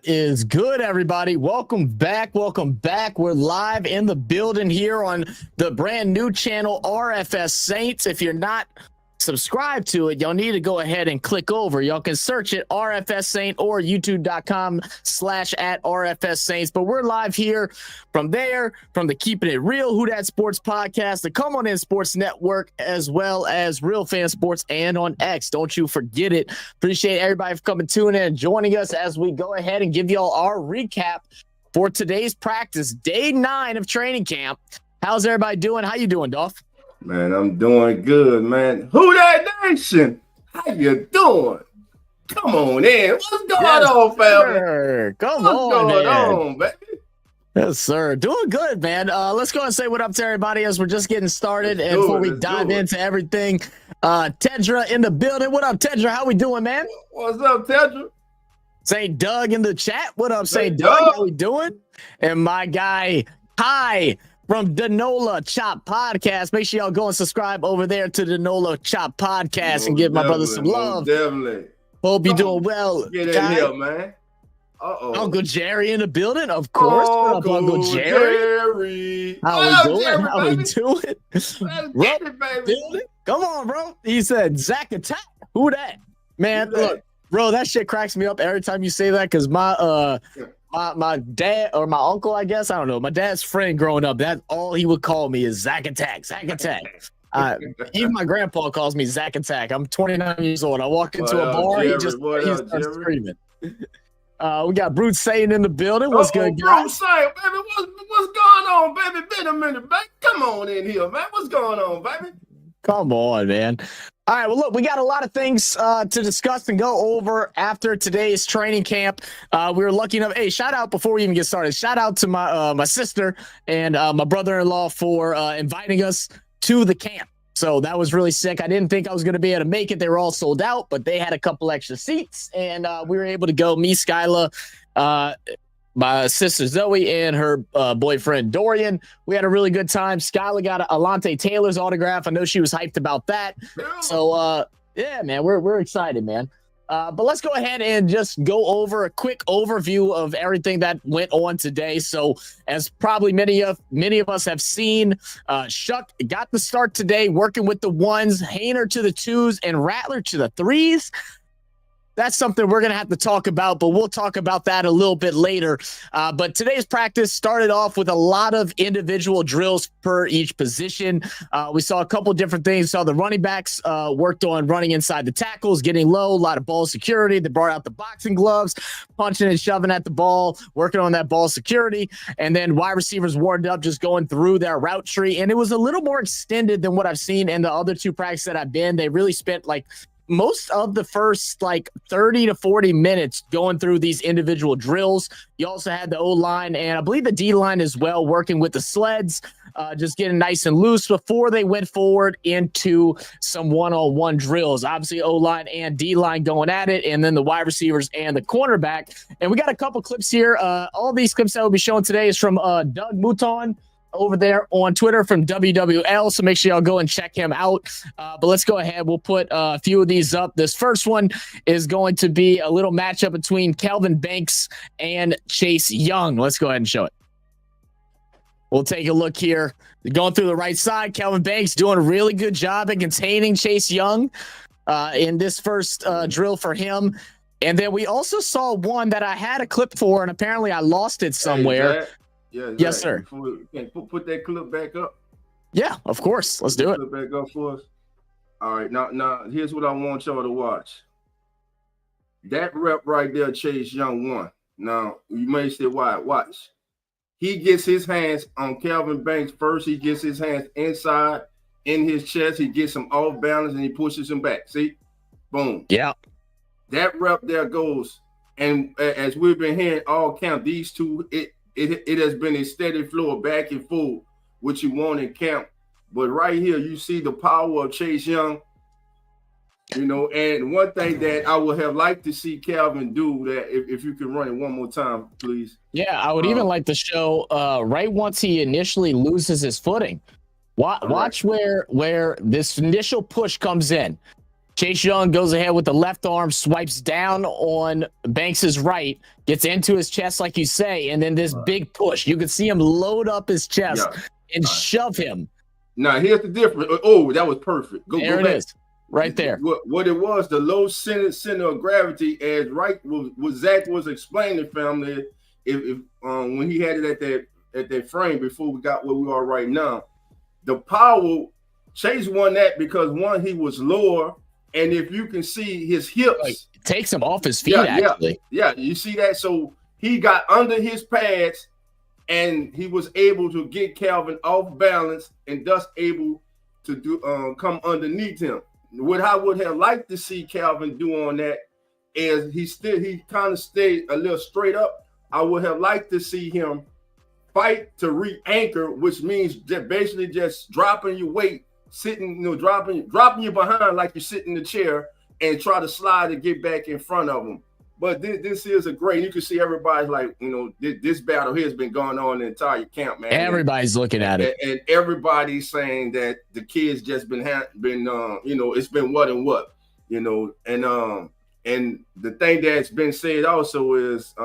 is good, everybody? Welcome back. Welcome back. We're live in the building here on the brand new channel RFS Saints. If you're not subscribed to it, y'all need to go ahead and click over. Y'all can search it RFS Saint or youtube.com/@RFS Saints. But we're live here from the Keeping It Real Who Dat Sports podcast, the Come On In Sports Network, as well as Real Fan Sports and on X. Don't you forget it. Appreciate everybody for coming, tuning in, and joining us as we go ahead and give y'all our recap for today's practice, day 9 of training camp. How's everybody doing? How you doing, Dolph? Man, I'm doing good, man. Who that nation? How you doing? Come on in. What's going on, family? Come What's on, going man. on, baby? Yes, sir. Doing good, man. Let's go and say what up to everybody as we're just getting started. And before we dive into everything, Tedra in the building. What up, Tedra? How we doing, man? What's up, Tedra? St. Doug in the chat. What up, St. Doug? How we doing? And my guy, Kai, from Danola Chop Podcast. Make sure y'all go and subscribe over there to Danola Chop Podcast and give my brother some love. Definitely. Hope you're doing well. Get in here, man. Uncle Jerry in the building, of course. What up, Uncle Jerry? How we doing? How we doing? Come on, bro. He said Zach Attack. Who that? Man, look, bro, that shit cracks me up every time you say that because my dad or my uncle, I guess, I don't know, my dad's friend growing up, that's all he would call me is Zach Attack, Zach Attack. Even my grandpa calls me Zach Attack. I'm 29 years old. I walk into a bar, he starts screaming. We got Bruce saying in the building. What's good, guys? Bruce saying, baby, what's going on, baby? Been a minute, baby. Come on in here, man. What's going on, baby? Come on, man. All right, well, look, we got a lot of things to discuss and go over after today's training camp. We were lucky enough. Hey, shout out before we even get started. Shout out to my sister and my brother-in-law for inviting us to the camp. So that was really sick. I didn't think I was going to be able to make it. They were all sold out, but they had a couple extra seats, and we were able to go. Me, Skyla, my sister Zoe, and her boyfriend Dorian. We had a really good time. Skyla got Alante Taylor's autograph. I know she was hyped about that. So yeah, man, we're excited, man. But let's go ahead and just go over a quick overview of everything that went on today. So as probably many of us have seen, Shuck got the start today working with the 1s, Hayner to the 2s, and Rattler to the 3s. That's something we're going to have to talk about, but we'll talk about that a little bit later. But today's practice started off with a lot of individual drills per each position. We saw a couple different things. Saw the running backs worked on running inside the tackles, getting low, a lot of ball security. They brought out the boxing gloves, punching and shoving at the ball, working on that ball security. And then wide receivers warmed up, just going through their route tree. And it was a little more extended than what I've seen in the other 2 practices that I've been. They really spent most of the first 30 to 40 minutes going through these individual drills. You also had the O-line and I believe the D-line as well working with the sleds, just getting nice and loose before they went forward into some one-on-one drills. Obviously, O-line and D-line going at it, and then the wide receivers and the cornerback. And we got a couple clips here. All these clips that we'll be showing today is from Doug Mouton over there on Twitter from WWL, so make sure y'all go and check him out. But let's go ahead. We'll put a few of these up. This first one is going to be a little matchup between Kelvin Banks and Chase Young. Let's go ahead and show it. We'll take a look here. Going through the right side, Kelvin Banks doing a really good job at containing Chase Young in this first drill for him. And then we also saw one that I had a clip for, and apparently I lost it somewhere. Hey, yeah, yes, sir. Put that clip back up. Yeah, of course. Let's do it. Clip back up for us. All right, now here's what I want y'all to watch. That rep right there, Chase Young won. Now you may say, why? Watch. He gets his hands on Kelvin Banks first. He gets his hands inside in his chest. He gets him off balance and he pushes him back. See, boom. Yeah. That rep there goes, and as we've been hearing all camp, these two, it has been a steady flow of back and forth, which you want in camp. But right here, you see the power of Chase Young. You know, and one thing that I would have liked to see Calvin do, that if you can run it one more time, please. Yeah, I would even like to show right once he initially loses his footing. Watch where this initial push comes in. Chase Young goes ahead with the left arm, swipes down on Banks's right, gets into his chest, like you say, and then this big push. You can see him load up his chest and shove him. Now, here's the difference. Oh, that was perfect. Go back. It is. Right there. What it was, the low center of gravity, as what Zach was explaining, family, if when he had it at that frame before we got where we are right now, the power, Chase won that because one, he was lower, and if you can see his hips, it takes him off his feet, actually. Yeah, you see that? So he got under his pads, and he was able to get Calvin off balance, and thus able to do come underneath him. What I would have liked to see Calvin do on that is he kind of stayed a little straight up. I would have liked to see him fight to re-anchor, which means basically just dropping your weight, sitting, dropping you behind like you sit in the chair and try to slide and get back in front of him. But this is a great, you can see everybody's like, this battle here has been going on the entire camp, man. Everybody's looking at it. And everybody's saying that the kids just been it's been what and what, and the thing that's been said also is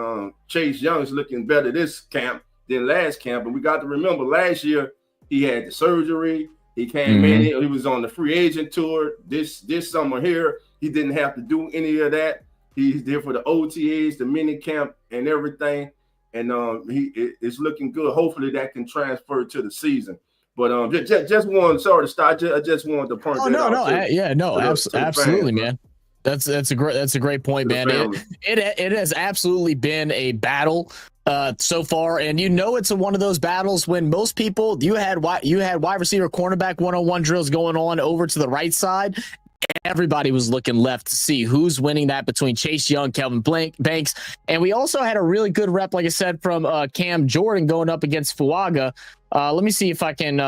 Chase Young's looking better this camp than last camp. And we got to remember last year he had the surgery. He came in, he was on the free agent tour. This summer here, he didn't have to do any of that. He's there for the OTAs, the mini camp, and everything, and it's looking good. Hopefully, that can transfer to the season. But just one. Sorry to start. I just wanted to point. Absolutely, man. That's a great point, man. It has absolutely been a battle so far, and it's one of those battles when most people you had wide receiver, cornerback one-on-one drills going on over to the right side. Everybody was looking left to see who's winning that between Chase Young, Kelvin Banks, and we also had a really good rep, like I said, from Cam Jordan going up against Fuaga. Let me see if I can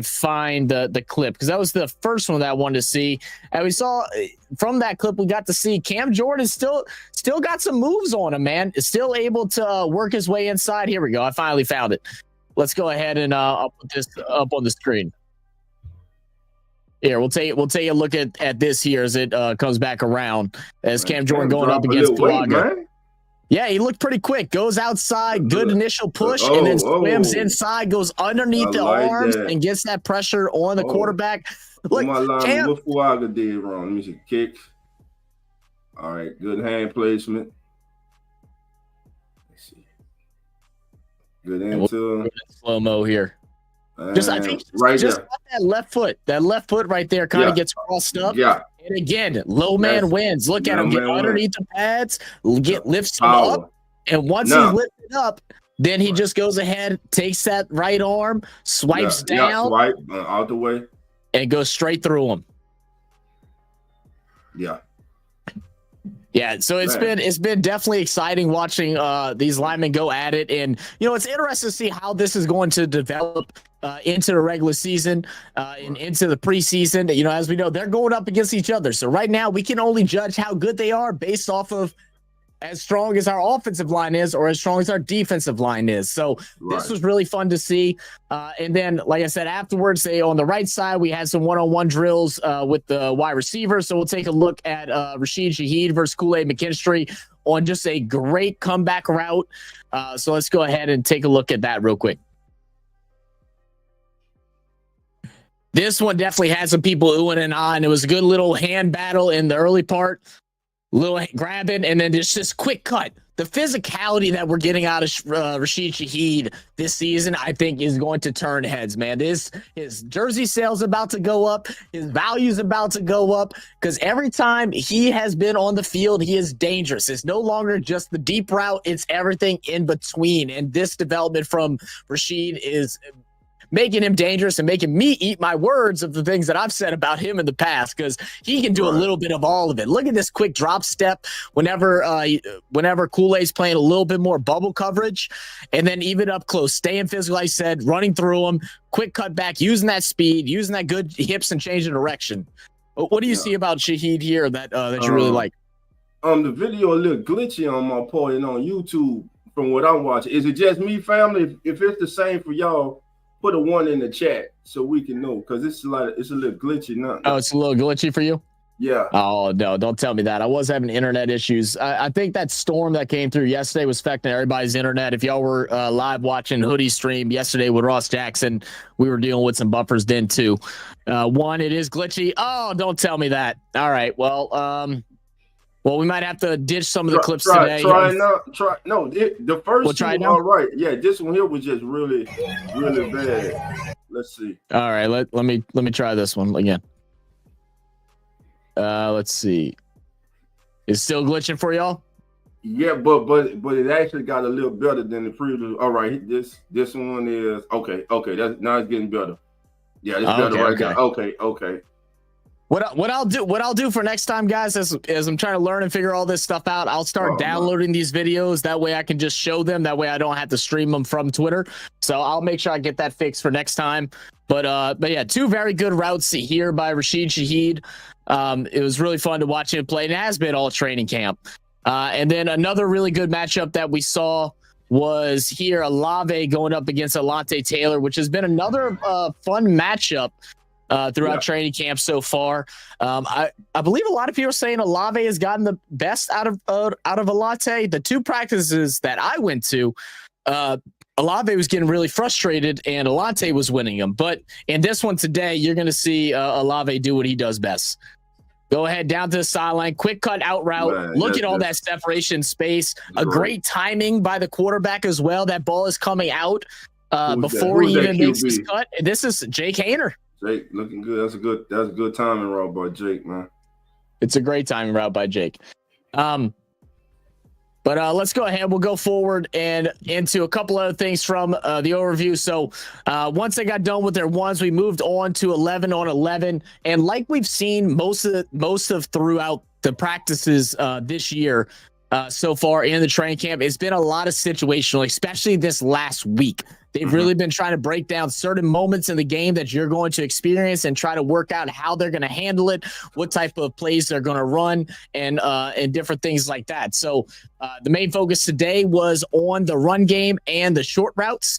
find the clip, because that was the first one that I wanted to see. And we saw from that clip, we got to see Cam Jordan still got some moves on him, man. Is still able to work his way inside. Here we go. I finally found it. Let's go ahead and I'll put this up on the screen. Here, we'll take a look at this here as it comes back around, as Cam Jordan going up against Fuaga. Yeah, he looked pretty quick. Goes outside, good initial push, and then swims inside, goes underneath the arms, and gets that pressure on the quarterback. Look, what Fuaga did wrong. Let me see. Kick. All right, good hand placement. Let's see. Good into slow-mo here. I think that left foot right there kind of gets crossed up. Yeah. And again, low man wins. Look at him get underneath the pads, lifts him up. And once he's lifted up, then he just goes ahead, takes that right arm, swipes down. Swipe out the way. And goes straight through him. Yeah. Yeah, so it's been definitely exciting watching these linemen go at it, and it's interesting to see how this is going to develop into the regular season and into the preseason. As we know, they're going up against each other. So right now, we can only judge how good they are based off of as strong as our offensive line is or as strong as our defensive line is. So this was really fun to see. And then, like I said, afterwards, on the right side, we had some one-on-one drills with the wide receivers. So we'll take a look at Rashid Shaheed versus Kool-Aid McKinstry on just a great comeback route. So let's go ahead and take a look at that real quick. This one definitely had some people oohing and ahhing. It was a good little hand battle in the early part. Little grabbing, and then there's this quick cut. The physicality that we're getting out of Rashid Shaheed this season, I think, is going to turn heads, man. His jersey sales about to go up. His value's about to go up, because every time he has been on the field, he is dangerous. It's no longer just the deep route. It's everything in between. And this development from Rashid is making him dangerous and making me eat my words of the things that I've said about him in the past, because he can do a little bit of all of it. Look at this quick drop step whenever Kool-Aid's playing a little bit more bubble coverage, and then even up close, staying physical, like I said, running through him, quick cut back, using that speed, using that good hips and changing direction. What do you see about Shaheed here that you really like? The video a little glitchy on my part and on YouTube from what I'm watching. Is it just me, family? If it's the same for y'all, put a 1 in the chat so we can know, because it's a little glitchy now. Oh, it's a little glitchy for you? Yeah. Oh, no, don't tell me that. I was having internet issues. I think that storm that came through yesterday was affecting everybody's internet. If y'all were live watching Hoodie stream yesterday with Ross Jackson, we were dealing with some buffers then too. One, it is glitchy. Oh, don't tell me that. All right. Well, we might have to ditch some of the clips today. The first We'll two try it were now? all right. Yeah, this one here was just really, really bad. Let's see. All right, let me try this one again. Let's see. It's still glitching for y'all? Yeah, but it actually got a little better than the previous. All right, this one is okay. That's now it's getting better. Yeah, it's better right there. Okay. What I'll do for next time, guys, is I'm trying to learn and figure all this stuff out. I'll start downloading these videos. That way I can just show them. That way I don't have to stream them from Twitter. So I'll make sure I get that fixed for next time. But yeah, two very good routes here by Rashid Shaheed. It was really fun to watch him play, and it has been all training camp. And then another really good matchup that we saw was here, Olave going up against Alante Taylor, which has been another fun matchup throughout training camp so far. I believe a lot of people are saying Olave has gotten the best out of Alante. The two practices that I went to, Olave was getting really frustrated and Alante was winning them. But in this one today, you're going to see Olave do what he does best. Go ahead down to the sideline, quick cut out route. Man, look at all that separation space. A great timing by the quarterback as well. That ball is coming out before he even makes his cut. This is Jake Haener. Jake looking good. That's a good timing route by Jake, man. It's a great timing route by Jake. But let's go ahead. We'll go forward and into a couple other things from the overview. So once they got done with their ones, we moved on to 11 on 11. And like we've seen most of throughout the practices this year so far in the training camp, it's been a lot of situational, especially this last week. They've really been trying to break down certain moments in the game that you're going to experience and try to work out how they're going to handle it, what type of plays they're going to run, and different things like that. So the main focus today was on the run game and the short routes.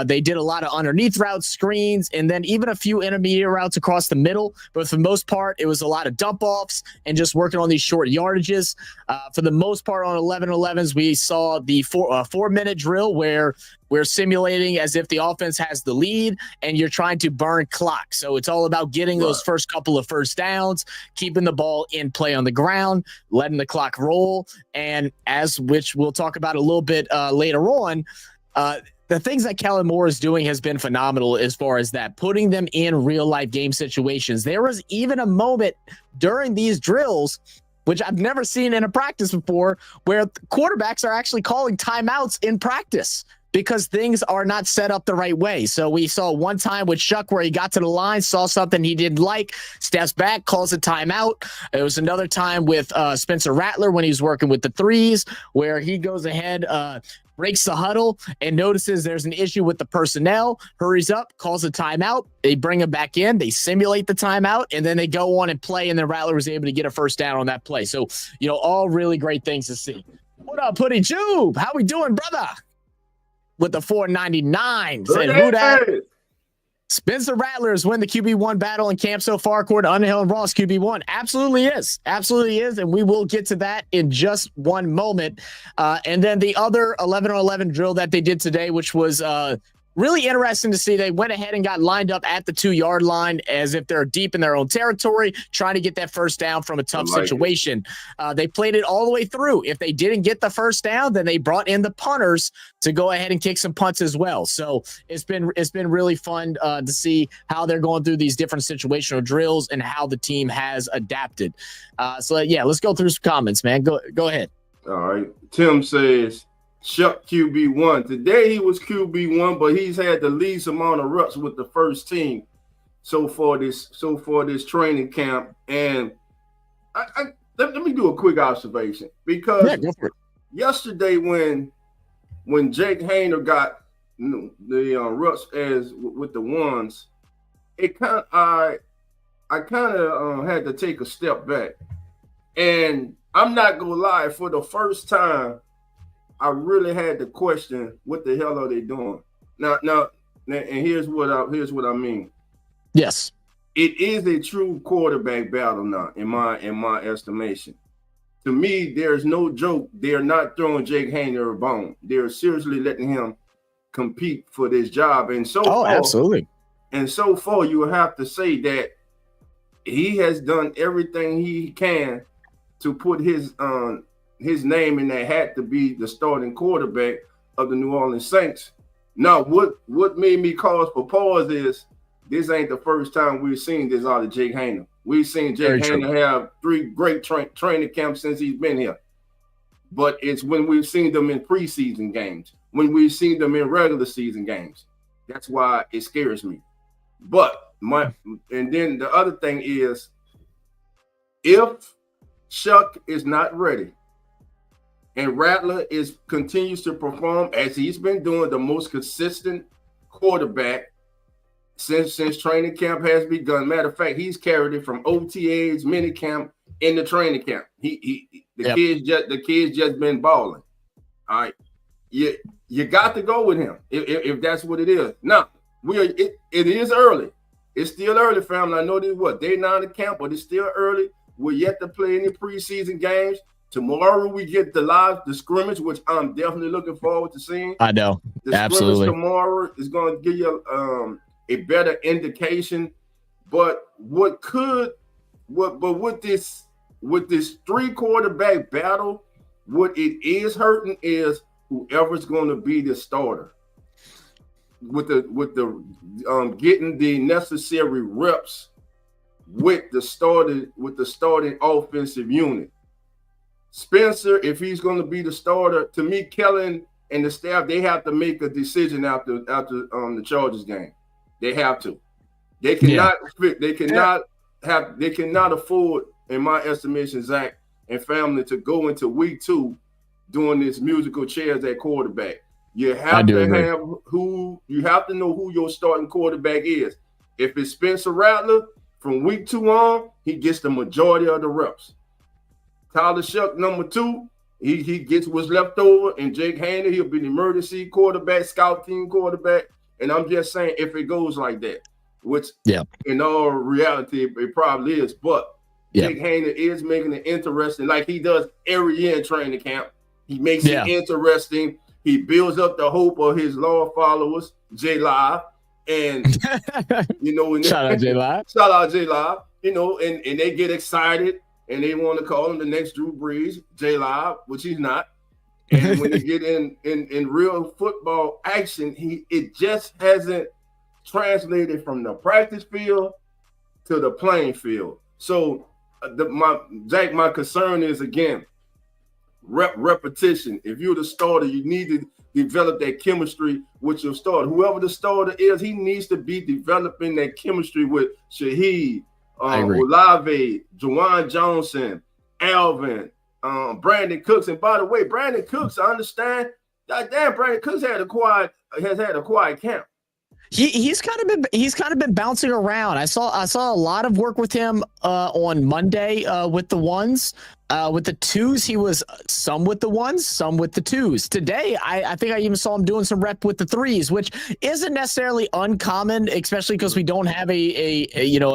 They did a lot of underneath routes, screens, and then even a few intermediate routes across the middle. But for the most part, it was a lot of dump offs and just working on these short yardages. For the most part on 11-11s, we saw the 4-minute drill where we're simulating as if the offense has the lead and you're trying to burn clock. So it's all about getting those first couple of first downs, keeping the ball in play on the ground, letting the clock roll. And which we'll talk about a little bit later on, the things that Kellen Moore is doing has been phenomenal as far as that, putting them in real life game situations. There was even a moment during these drills, which I've never seen in a practice before, where quarterbacks are actually calling timeouts in practice because things are not set up the right way. So we saw one time with Shuck where he got to the line, saw something he didn't like, steps back, calls a timeout. It was another time with Spencer Rattler when he's working with the threes where he goes ahead, breaks the huddle and notices there's an issue with the personnel, hurries up, calls a timeout. They bring him back in, they simulate the timeout, and then they go on and play, and then Rattler was able to get a first down on that play. So, all really great things to see. What up, Putty Jube? How we doing, brother? With the 499. Said, who that? Spencer Rattlers win the QB1 battle in camp so far, according to Underhill and Ross. QB1 absolutely is. And we will get to that in just one moment. And then the other 11-on-11 drill that they did today, which was really interesting to see. They went ahead and got lined up at the 2-yard line as if they're deep in their own territory, trying to get that first down from a tough situation. They played it all the way through. If they didn't get the first down, then they brought in the punters to go ahead and kick some punts as well. So it's been really fun to see how they're going through these different situational drills and how the team has adapted. So yeah, let's go through some comments, man. Go ahead. All right. Tim says, Shuck QB1. Today he was QB1, but he's had the least amount of reps with the first team so far this training camp. And let me do a quick observation because go for it. Yesterday when Jake Haener got the reps as with the ones, I kind of had to take a step back, and I'm not gonna lie, for the first time, I really had to question what the hell are they doing now. And here's what I mean. Yes. it is a true quarterback battle now, in my estimation. To me, there's no joke. They are not throwing Jake Haener a bone. They're seriously letting him compete for this job. And absolutely. And so far, you will have to say that he has done everything he can to put his name in that hat to be the starting quarterback of the New Orleans Saints. Now, what made me cause for pause is this ain't the first time we've seen this out of Jake Haener. We've seen Jake Haener have 3 great training camps since he's been here. But it's when we've seen them in preseason games, when we've seen them in regular season games. That's why it scares me. But and then the other thing is, if Shuck is not ready and Rattler continues to perform as he's been doing, the most consistent quarterback since training camp has begun. Matter of fact, he's carried it from OTAs, mini camp, into training camp. The kids just been balling. All right, you got to go with him if that's what it is. Now it is early. It's still early, family. I know this day 9 of camp, but it's still early. We're yet to play any preseason games. Tomorrow we get the scrimmage, which I'm definitely looking forward to seeing. I know. The Absolutely. scrimmage tomorrow is going to give you a better indication. But with this 3 quarterback battle, what it is hurting is whoever's going to be the starter. With the getting the necessary reps with the starting offensive unit. Spencer, if he's going to be the starter, to me, Kellen and the staff, they have to make a decision after the Chargers game. They have to. They cannot they cannot afford, in my estimation, Zach and family, to go into week 2 doing this musical chairs at quarterback. You have to know who your starting quarterback is. If it's Spencer Rattler, from week 2 on, he gets the majority of the reps. Tyler Shuck, number 2, he gets what's left over, and Jake Haener, he'll be the emergency quarterback, scout team quarterback. And I'm just saying, if it goes like that, which in all reality it probably is, but Jake Haener is making it interesting, like he does every year in training camp. He makes it interesting. He builds up the hope of his loyal followers, J Live, and shout out J Live. Shout out J Live. And they get excited and they want to call him the next Drew Brees, J Live, which he's not. And when they get in real football action, it just hasn't translated from the practice field to the playing field. So my concern is, again, repetition. If you're the starter, you need to develop that chemistry with your starter. Whoever the starter is, he needs to be developing that chemistry with Shough, Olave, Juwan Johnson, Alvin, Brandon Cooks. And by the way, Brandon Cooks, I understand. Goddamn, Brandon Cooks has had a quiet camp. He's kind of been bouncing around. I saw a lot of work with him on Monday with the ones. With the 2s, he was some with the 1s, some with the 2s. Today, I think I even saw him doing some rep with the 3s, which isn't necessarily uncommon, especially because we don't have a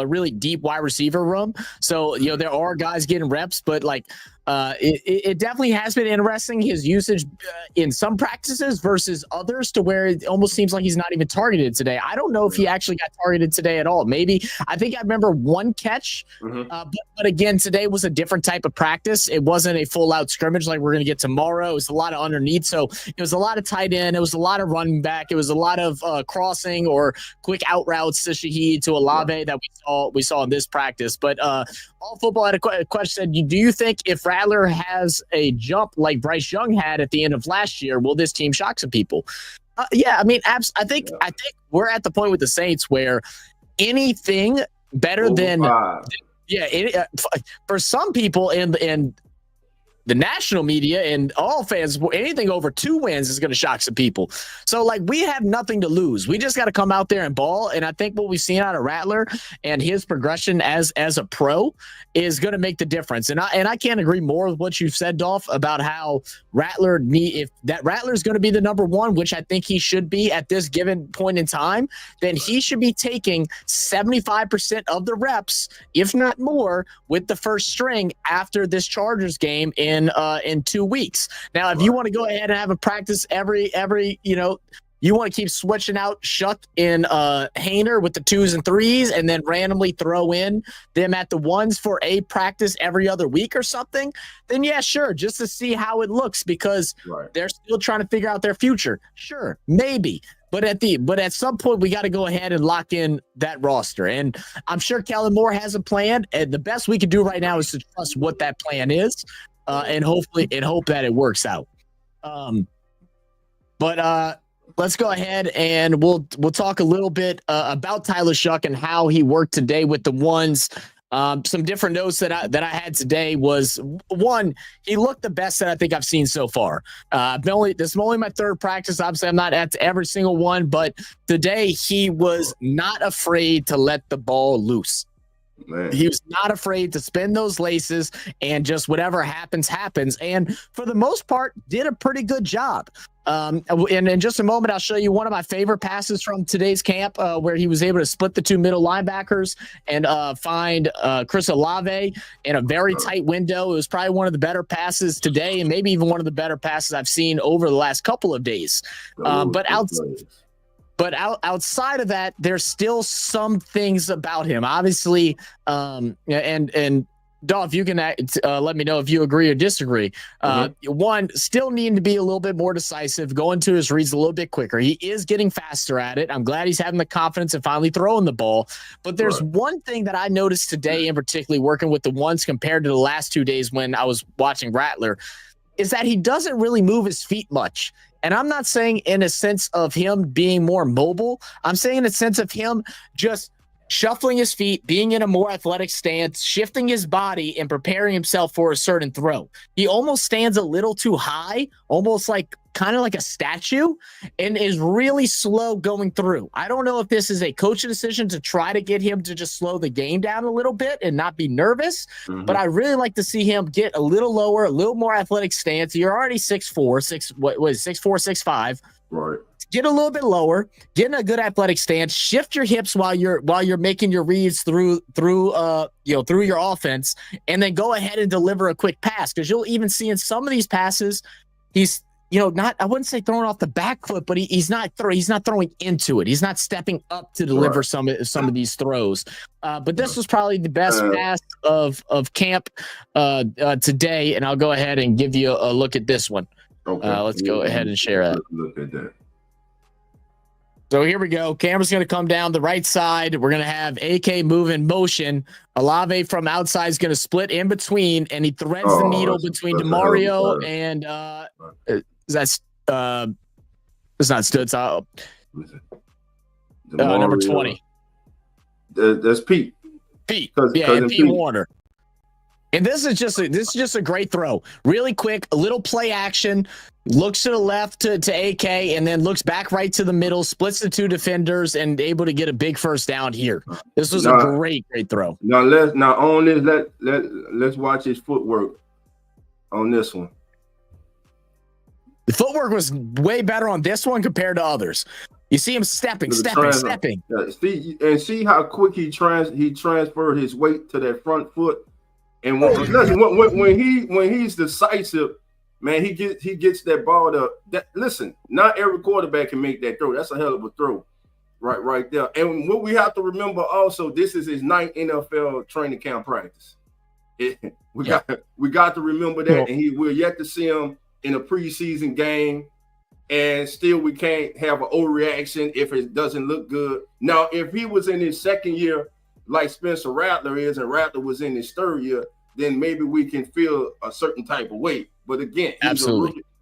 really deep wide receiver room. So there are guys getting reps, but it definitely has been interesting, his usage in some practices versus others, to where it almost seems like he's not even targeted today. I don't know if he actually got targeted today at all. Maybe. I think I remember 1 catch, but again, today was a different type of practice. It wasn't a full-out scrimmage like we're going to get tomorrow. It was a lot of underneath, so it was a lot of tight end. It was a lot of running back. It was a lot of crossing or quick out routes to Shough, to Olave that we saw in this practice. But All Football had a question. Do you think if Rattler has a jump like Bryce Young had at the end of last year, will this team shock some people? I mean, I think we're at the point with the Saints where anything better than for some people, and the national media and all fans, anything over 2 wins is going to shock some people. So, like, we have nothing to lose. We just got to come out there and ball. And I think what we've seen out of Rattler and his progression as a pro is going to make the difference. And I can't agree more with what you've said, Dolph, about how Rattler if that Rattler is going to be the number 1, which I think he should be at this given point in time, then he should be taking 75% of the reps, if not more, with the first string after this Chargers game in 2 weeks. Now, if you want to go ahead and have a practice every you want to keep switching out Shuck and Hainer with the 2s and 3s and then randomly throw in them at the 1s for a practice every other week or something, then yeah, sure, just to see how it looks, because they're still trying to figure out their future. Sure, maybe. But at some point, we got to go ahead and lock in that roster. And I'm sure Kellen Moore has a plan. And the best we can do right now is to trust what that plan is, and hope that it works out. Let's go ahead and we'll talk a little bit about Tyler Shough and how he worked today with the 1s. Some different notes that I had today was, 1, he looked the best that I think I've seen so far. This is only my 3rd practice. Obviously, I'm not at every single one, but today he was not afraid to let the ball loose. Man. He was not afraid to spin those laces and just whatever happens. And for the most part, did a pretty good job. And in just a moment, I'll show you one of my favorite passes from today's camp, where he was able to split the 2 middle linebackers and find Chris Olave in a very tight window. It was probably one of the better passes today, and maybe even one of the better passes I've seen over the last couple of days. But outside of that, there's still some things about him. Obviously, and Dolph, you can let me know if you agree or disagree. 1, still needing to be a little bit more decisive, going to his reads a little bit quicker. He is getting faster at it. I'm glad he's having the confidence and finally throwing the ball. But there's one thing that I noticed today, in particularly working with the 1s compared to the last 2 days when I was watching Rattler, is that he doesn't really move his feet much. And I'm not saying in a sense of him being more mobile. I'm saying in a sense of him just shuffling his feet, being in a more athletic stance, shifting his body, and preparing himself for a certain throw. He almost stands a little too high, almost like kind of like a statue, and is really slow going through. I don't know if this is a coaching decision to try to get him to just slow the game down a little bit and not be nervous, but I really like to see him get a little lower, a little more athletic stance. You're already 6'4", 6'5". Right. Get a little bit lower, get in a good athletic stance, shift your hips while you're making your reads through your offense, and then go ahead and deliver a quick pass. Because you'll even see in some of these passes, he's not, I wouldn't say throwing off the back foot, but he's not throwing into it. He's not stepping up to deliver some of these throws. But this was probably the best pass of camp today, and I'll go ahead and give you a look at this one. Okay. Let's go ahead and share that. Look at that. So here we go. Camera's going to come down the right side. We're going to have AK move in motion. Olave from outside is going to split in between, and he threads the needle between DeMario and it's not Stutz. Number 20. That's Pete. And Pete Warner. And this is just a great throw. Really quick, a little play action. Looks to the left to AK, and then looks back right to the middle, splits the 2 defenders, and able to get a big first down here. This was a great throw. Now let's watch his footwork on this one. The footwork was way better on this one compared to others. You see him stepping. Yeah, see how quick he transferred his weight to that front foot. And when he's decisive, man, he gets that ball to listen. Not every quarterback can make that throw. That's a hell of a throw, right there. And what we have to remember also, this is his 9th NFL training camp practice. We got to remember that, and we're yet to see him in a preseason game. And still, we can't have an overreaction if it doesn't look good. Now, if he was in his 2nd year, like Spencer Rattler is, and Rattler was in his 3rd year, then maybe we can feel a certain type of way. But again,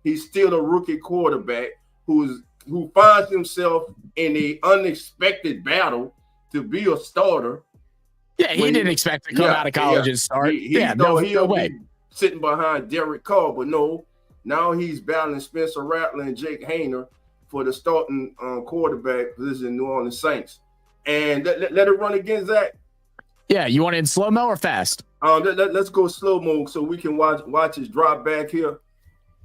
he's still a rookie quarterback who finds himself in an unexpected battle to be a starter. Yeah, he didn't expect to come out of college and start. No way. sitting behind Derek Carr, but no, now he's battling Spencer Rattler and Jake Hayner for the starting quarterback position in New Orleans Saints. And let it run again, Zach. Yeah, you want it in slow-mo or fast? Let's go slow-mo so we can watch his drop back here.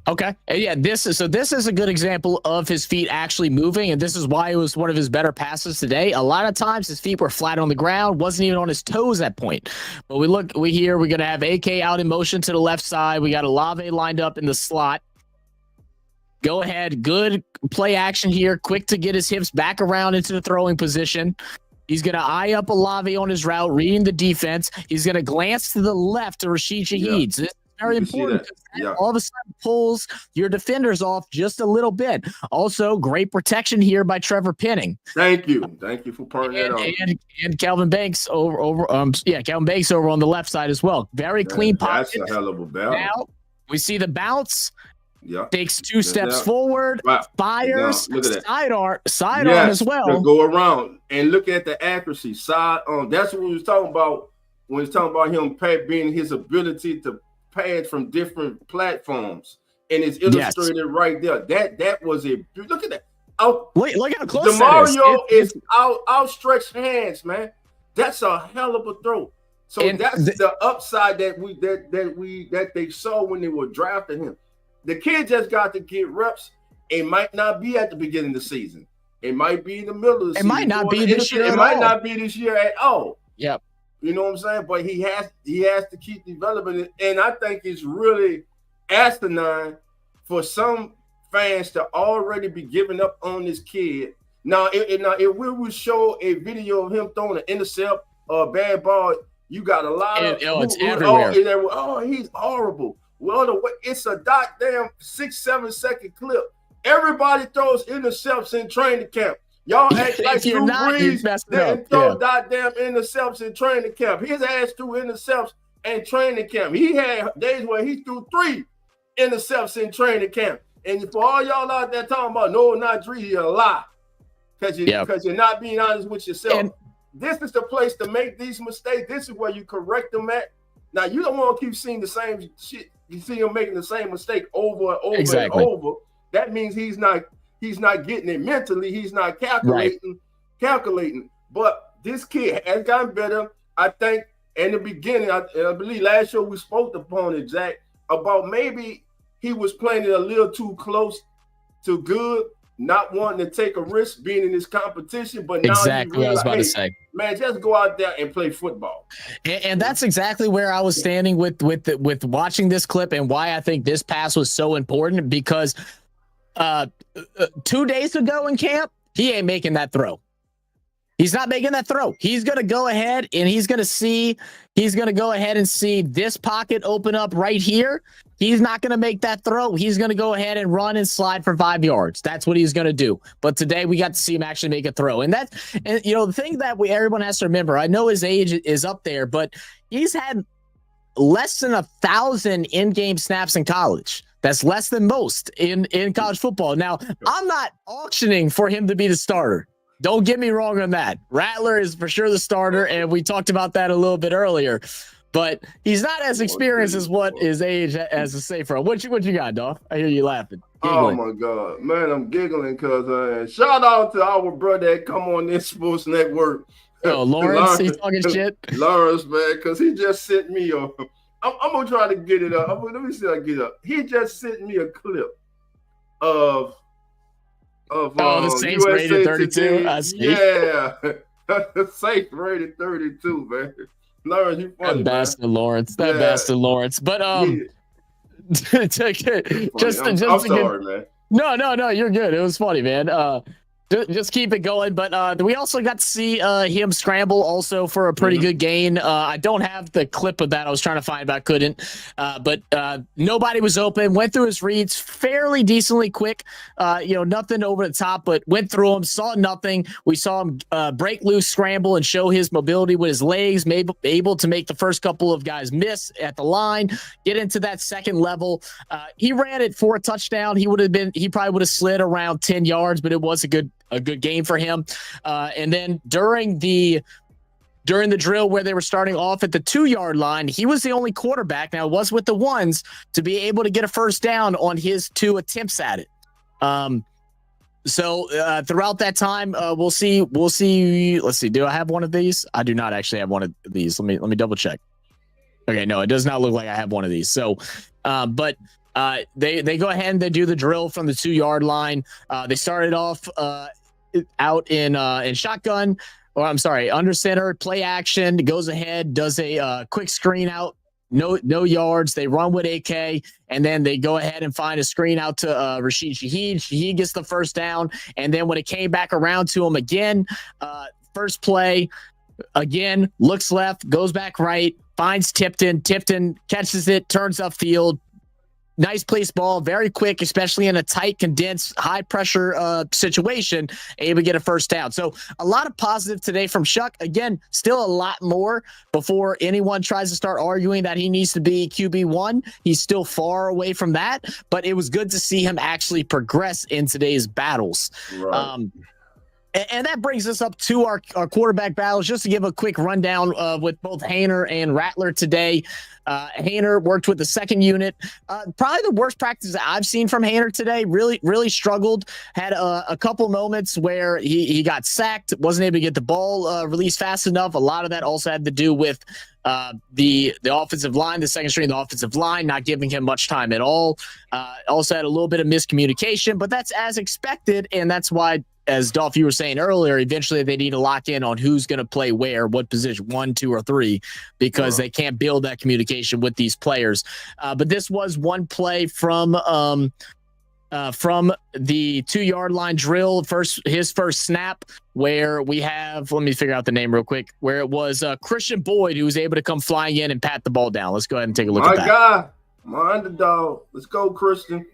Okay. Yeah, this is a good example of his feet actually moving, and this is why it was one of his better passes today. A lot of times his feet were flat on the ground, wasn't even on his toes at point. But we're going to have AK out in motion to the left side. We got Olave lined up in the slot. Go ahead. Good play action here. Quick to get his hips back around into the throwing position. He's going to eye up Olave on his route, reading the defense. He's going to glance to the left to Rashid Shaheed. So this is very important because that all of a sudden pulls your defenders off just a little bit. Also, great protection here by Trevor Penning. Thank you for pointing that out. And Calvin Banks Calvin Banks over on the left side as well. Very clean pocket. That's a hell of a bounce. Now we see the bounce. Yeah. Takes two steps forward, fires, sidearm as well. To go around and look at the accuracy. Side on. That's what we was talking about when we was talking about him being his ability to pass from different platforms. And it's illustrated right there. That was a look at that. Look how close DeMario is outstretched hands, man. That's a hell of a throw. So that's the upside that they saw when they were drafting him. The kid just got to get reps. It might not be at the beginning of the season. It might be in the middle of the season. It might not be this year. It might not be this year at all. Yep. You know what I'm saying? But he has to keep developing it. And I think it's really asinine for some fans to already be giving up on this kid. Now, if we would show a video of him throwing an intercept or a bad ball, you got a lot of it's everywhere. He's horrible. Well, it's a goddamn 6-7 second clip. Everybody throws intercepts in training camp. Y'all act like Drew Brees didn't throw goddamn intercepts in training camp. His ass threw intercepts in training camp. He had days where he threw 3 intercepts in training camp. And for all y'all out there talking about, no, not Drew, you're a lie. Because you're not being honest with yourself. And this is the place to make these mistakes. This is where you correct them at. Now, you don't want to keep seeing the same shit. You see him making the same mistake over and over and over. That means he's not getting it mentally. He's not calculating. But this kid has gotten better. I think in the beginning, I believe last year we spoke upon it, Jack, about maybe he was playing it a little too close to good, not wanting to take a risk being in this competition. But now exactly what I was about to say. Man, just go out there and play football. And that's exactly where I was standing with watching this clip and why I think this pass was so important, because 2 days ago in camp, he ain't making that throw. He's not making that throw. He's going to go ahead and he's going to go ahead and see this pocket open up right here. He's not going to make that throw. He's going to go ahead and run and slide for 5 yards. That's what he's going to do. But today we got to see him actually make a throw. And the thing that everyone has to remember, I know his age is up there, but he's had less than 1,000 in-game snaps in college. That's less than most in college football. Now, I'm not auctioning for him to be the starter. Don't get me wrong on that. Rattler is for sure the starter, and we talked about that a little bit earlier. But he's not as experienced as what his age as a safe from. What you got, dog? I hear you laughing. Giggling. Oh my God, man, I'm giggling because shout out to our brother that come on this sports network. Oh, Lawrence, he's talking shit. Lawrence, man, because he just sent me a. I'm gonna try to get it up. Let me see if I get it up. He just sent me a clip of the Saints USA rated 32. I see. Yeah, the Saints rated 32, man. Lawrence, you funny, that bastard Lawrence. That bastard Lawrence. But I'm sorry, man. No, you're good. It was funny, man. Just keep it going. But we also got to see him scramble also for a pretty good gain. I don't have the clip of that. I was trying to find, but I couldn't. But nobody was open. Went through his reads fairly decently quick. Nothing over the top, but went through them, saw nothing. We saw him break loose, scramble, and show his mobility with his legs, maybe able to make the first couple of guys miss at the line, get into that second level. He ran it for a touchdown. He probably would have slid around 10 yards, but it was a good game for him. And then during the during the drill where they were starting off at the 2-yard line, he was the only quarterback, now it was with the ones, to be able to get a first down on his 2 attempts at it. So throughout that time, we'll see. Let's see. Do I have one of these? I do not actually have one of these. Let me double check. Okay, no, it does not look like I have one of these. So, but they go ahead and they do the drill from the 2-yard line. They started off out in shotgun, or I'm sorry, under center, play action, goes ahead, does a quick screen out. No yards. They run with AK, and then they go ahead and find a screen out to Rashid Shaheed. Shaheed gets the first down, and then when it came back around to him again, first play, again, looks left, goes back right, finds Tipton. Tipton catches it, turns upfield. Nice place ball, very quick, especially in a tight, condensed, high-pressure situation, able to get a first down. So a lot of positive today from Shuck. Again, still a lot more before anyone tries to start arguing that he needs to be QB1. He's still far away from that, but it was good to see him actually progress in today's battles. Right. And that brings us up to our quarterback battles. Just to give a quick rundown with both Haener and Rattler today. Haener worked with the second unit. Probably the worst practice that I've seen from Haener today. Really struggled. Had a couple moments where he got sacked, wasn't able to get the ball released fast enough. A lot of that also had to do with the offensive line, the second string of the offensive line, not giving him much time at all. Also had a little bit of miscommunication, but that's as expected, and that's why, as Dolph, you were saying earlier, eventually they need to lock in on who's going to play where, what position, 1, 2, or 3, because they can't build that communication with these players. But this was one play from the 2-yard line drill, his first snap, where we have, let me figure out the name real quick, where it was Christian Boyd who was able to come flying in and pat the ball down. Let's go ahead and take a look at that. My guy, my underdog. Let's go, Christian.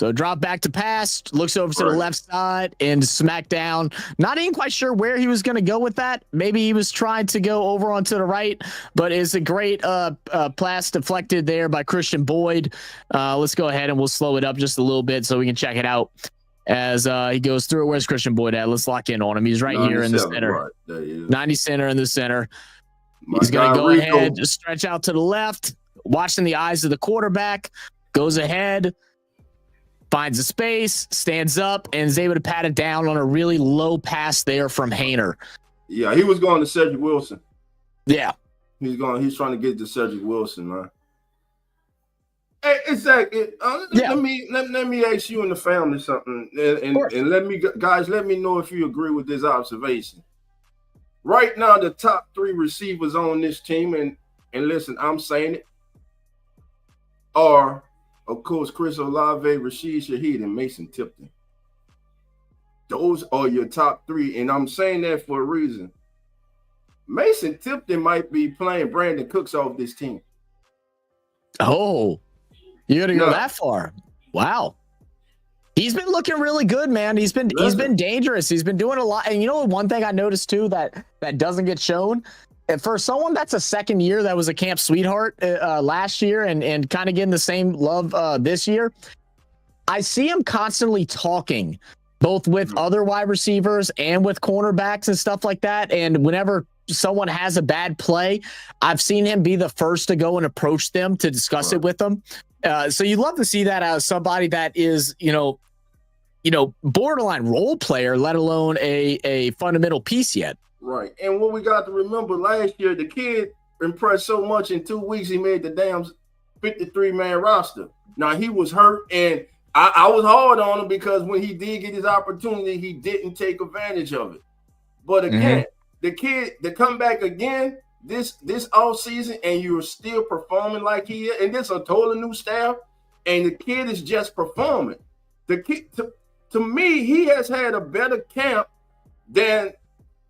So drop back to pass, looks over to the left side and smack down. Not even quite sure where he was going to go with that. Maybe he was trying to go over onto the right, but it's a great pass deflected there by Christian Boyd. Let's go ahead and we'll slow it up just a little bit so we can check it out as he goes through. Where's Christian Boyd at? Let's lock in on him. He's right here in the center. Right. There he is. 90 center in the center. He's going to go ahead, just stretch out to the left, watching the eyes of the quarterback, goes ahead, finds a space, stands up, and is able to pat it down on a really low pass there from Haener. Yeah, he was going to Cedric Wilson. Yeah. He's trying to get to Cedric Wilson, man. Hey, exactly. Let me ask you and the family something, and let me know if you agree with this observation. Right now, the top 3 receivers on this team, and listen, I'm saying it, are, of course, Chris Olave, Rashid Shaheed, and Mason Tipton. Those are your top 3, and I'm saying that for a reason. Mason Tipton might be playing Brandon Cooks off this team. Oh, you got to go that far? Wow. He's been looking really good, man. He's been dangerous. He's been doing a lot. And you know, one thing I noticed too that doesn't get shown, and for someone that's a second year that was a camp sweetheart last year and kind of getting the same love this year, I see him constantly talking both with other wide receivers and with cornerbacks and stuff like that. And whenever someone has a bad play, I've seen him be the first to go and approach them to discuss it with them. So you'd love to see that out of somebody that is, borderline role player, let alone a fundamental piece yet. Right. And what we got to remember, last year, the kid impressed so much in 2 weeks, he made the damn 53-man roster. Now, he was hurt, and I was hard on him because when he did get his opportunity, he didn't take advantage of it. But again, the kid to come back again this offseason, and you're still performing like he is, and this is a totally new staff, and the kid is just performing. The kid, to me, he has had a better camp than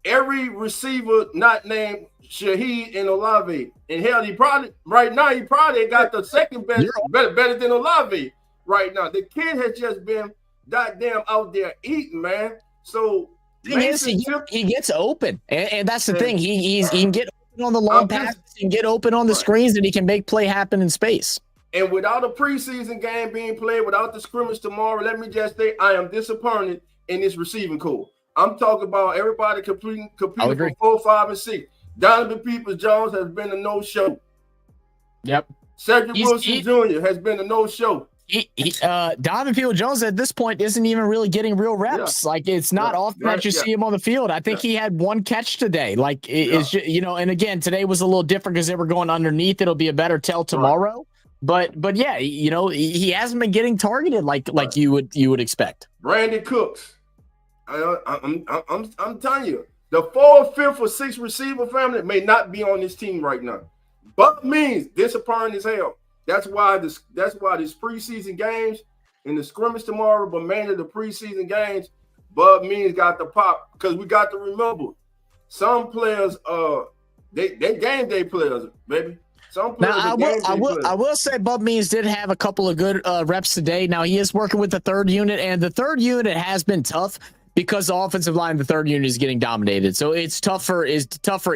every receiver not named Shaheed and Olave. And hell, he probably got the second best, better than Olave right now. The kid has just been goddamn out there eating, man. So he gets open, and that's the thing. He can get open on the long passes, he can get open on the screens, and he can make play happen in space. And without a preseason game being played, without the scrimmage tomorrow, let me just say I am disappointed in this receiving core. I'm talking about everybody competing for 4, 5, and 6. Donovan Peoples-Jones has been a no-show. Yep. Cedric Wilson Jr. has been a no-show. Donovan Peoples-Jones at this point isn't even really getting real reps. Like, it's not often that you see him on the field. I think he had one catch today. Like, it's just, and again, today was a little different because they were going underneath. It'll be a better tell tomorrow. But yeah, he hasn't been getting targeted like you would expect. Brandon Cooks. I'm telling you, the 4th, 5th, or 6th receiver family may not be on this team right now. But means disappointing as hell. That's why these preseason games and the scrimmage tomorrow, but mainly the preseason games, Bud Means got the pop, because we got to remember some players they game day players, baby. Some players I will say Bud Means did have a couple of good reps today. Now he is working with the 3rd unit, and the 3rd unit has been tough because the offensive line, the 3rd unit, is getting dominated. So it's tough for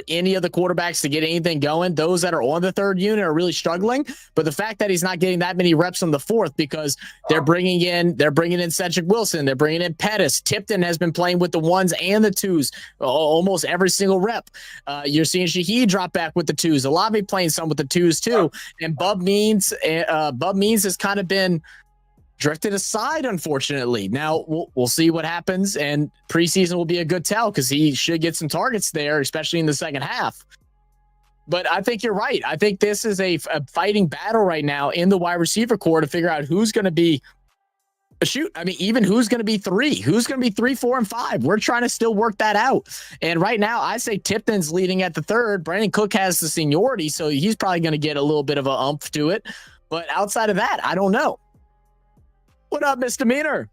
any of the quarterbacks to get anything going. Those that are on the 3rd unit are really struggling. But the fact that he's not getting that many reps on the 4th, because they're bringing in Cedric Wilson, they're bringing in Pettis. Tipton has been playing with the 1s and the 2s almost every single rep. You're seeing Shough drop back with the 2s. Olave playing some with the 2s too. And Bub Means has kind of been drifted aside, unfortunately. Now we'll see what happens, and preseason will be a good tell because he should get some targets there, especially in the second half. But I think you're right. I think this is a fighting battle right now in the wide receiver core to figure out who's going to be even who's going to be 3, who's going to be 3, 4, and 5. We're trying to still work that out. And right now, I say Tipton's leading at the 3rd. Brandon Cook has the seniority, so he's probably going to get a little bit of a umph to it. But outside of that, I don't know. What up, Misdemeanor?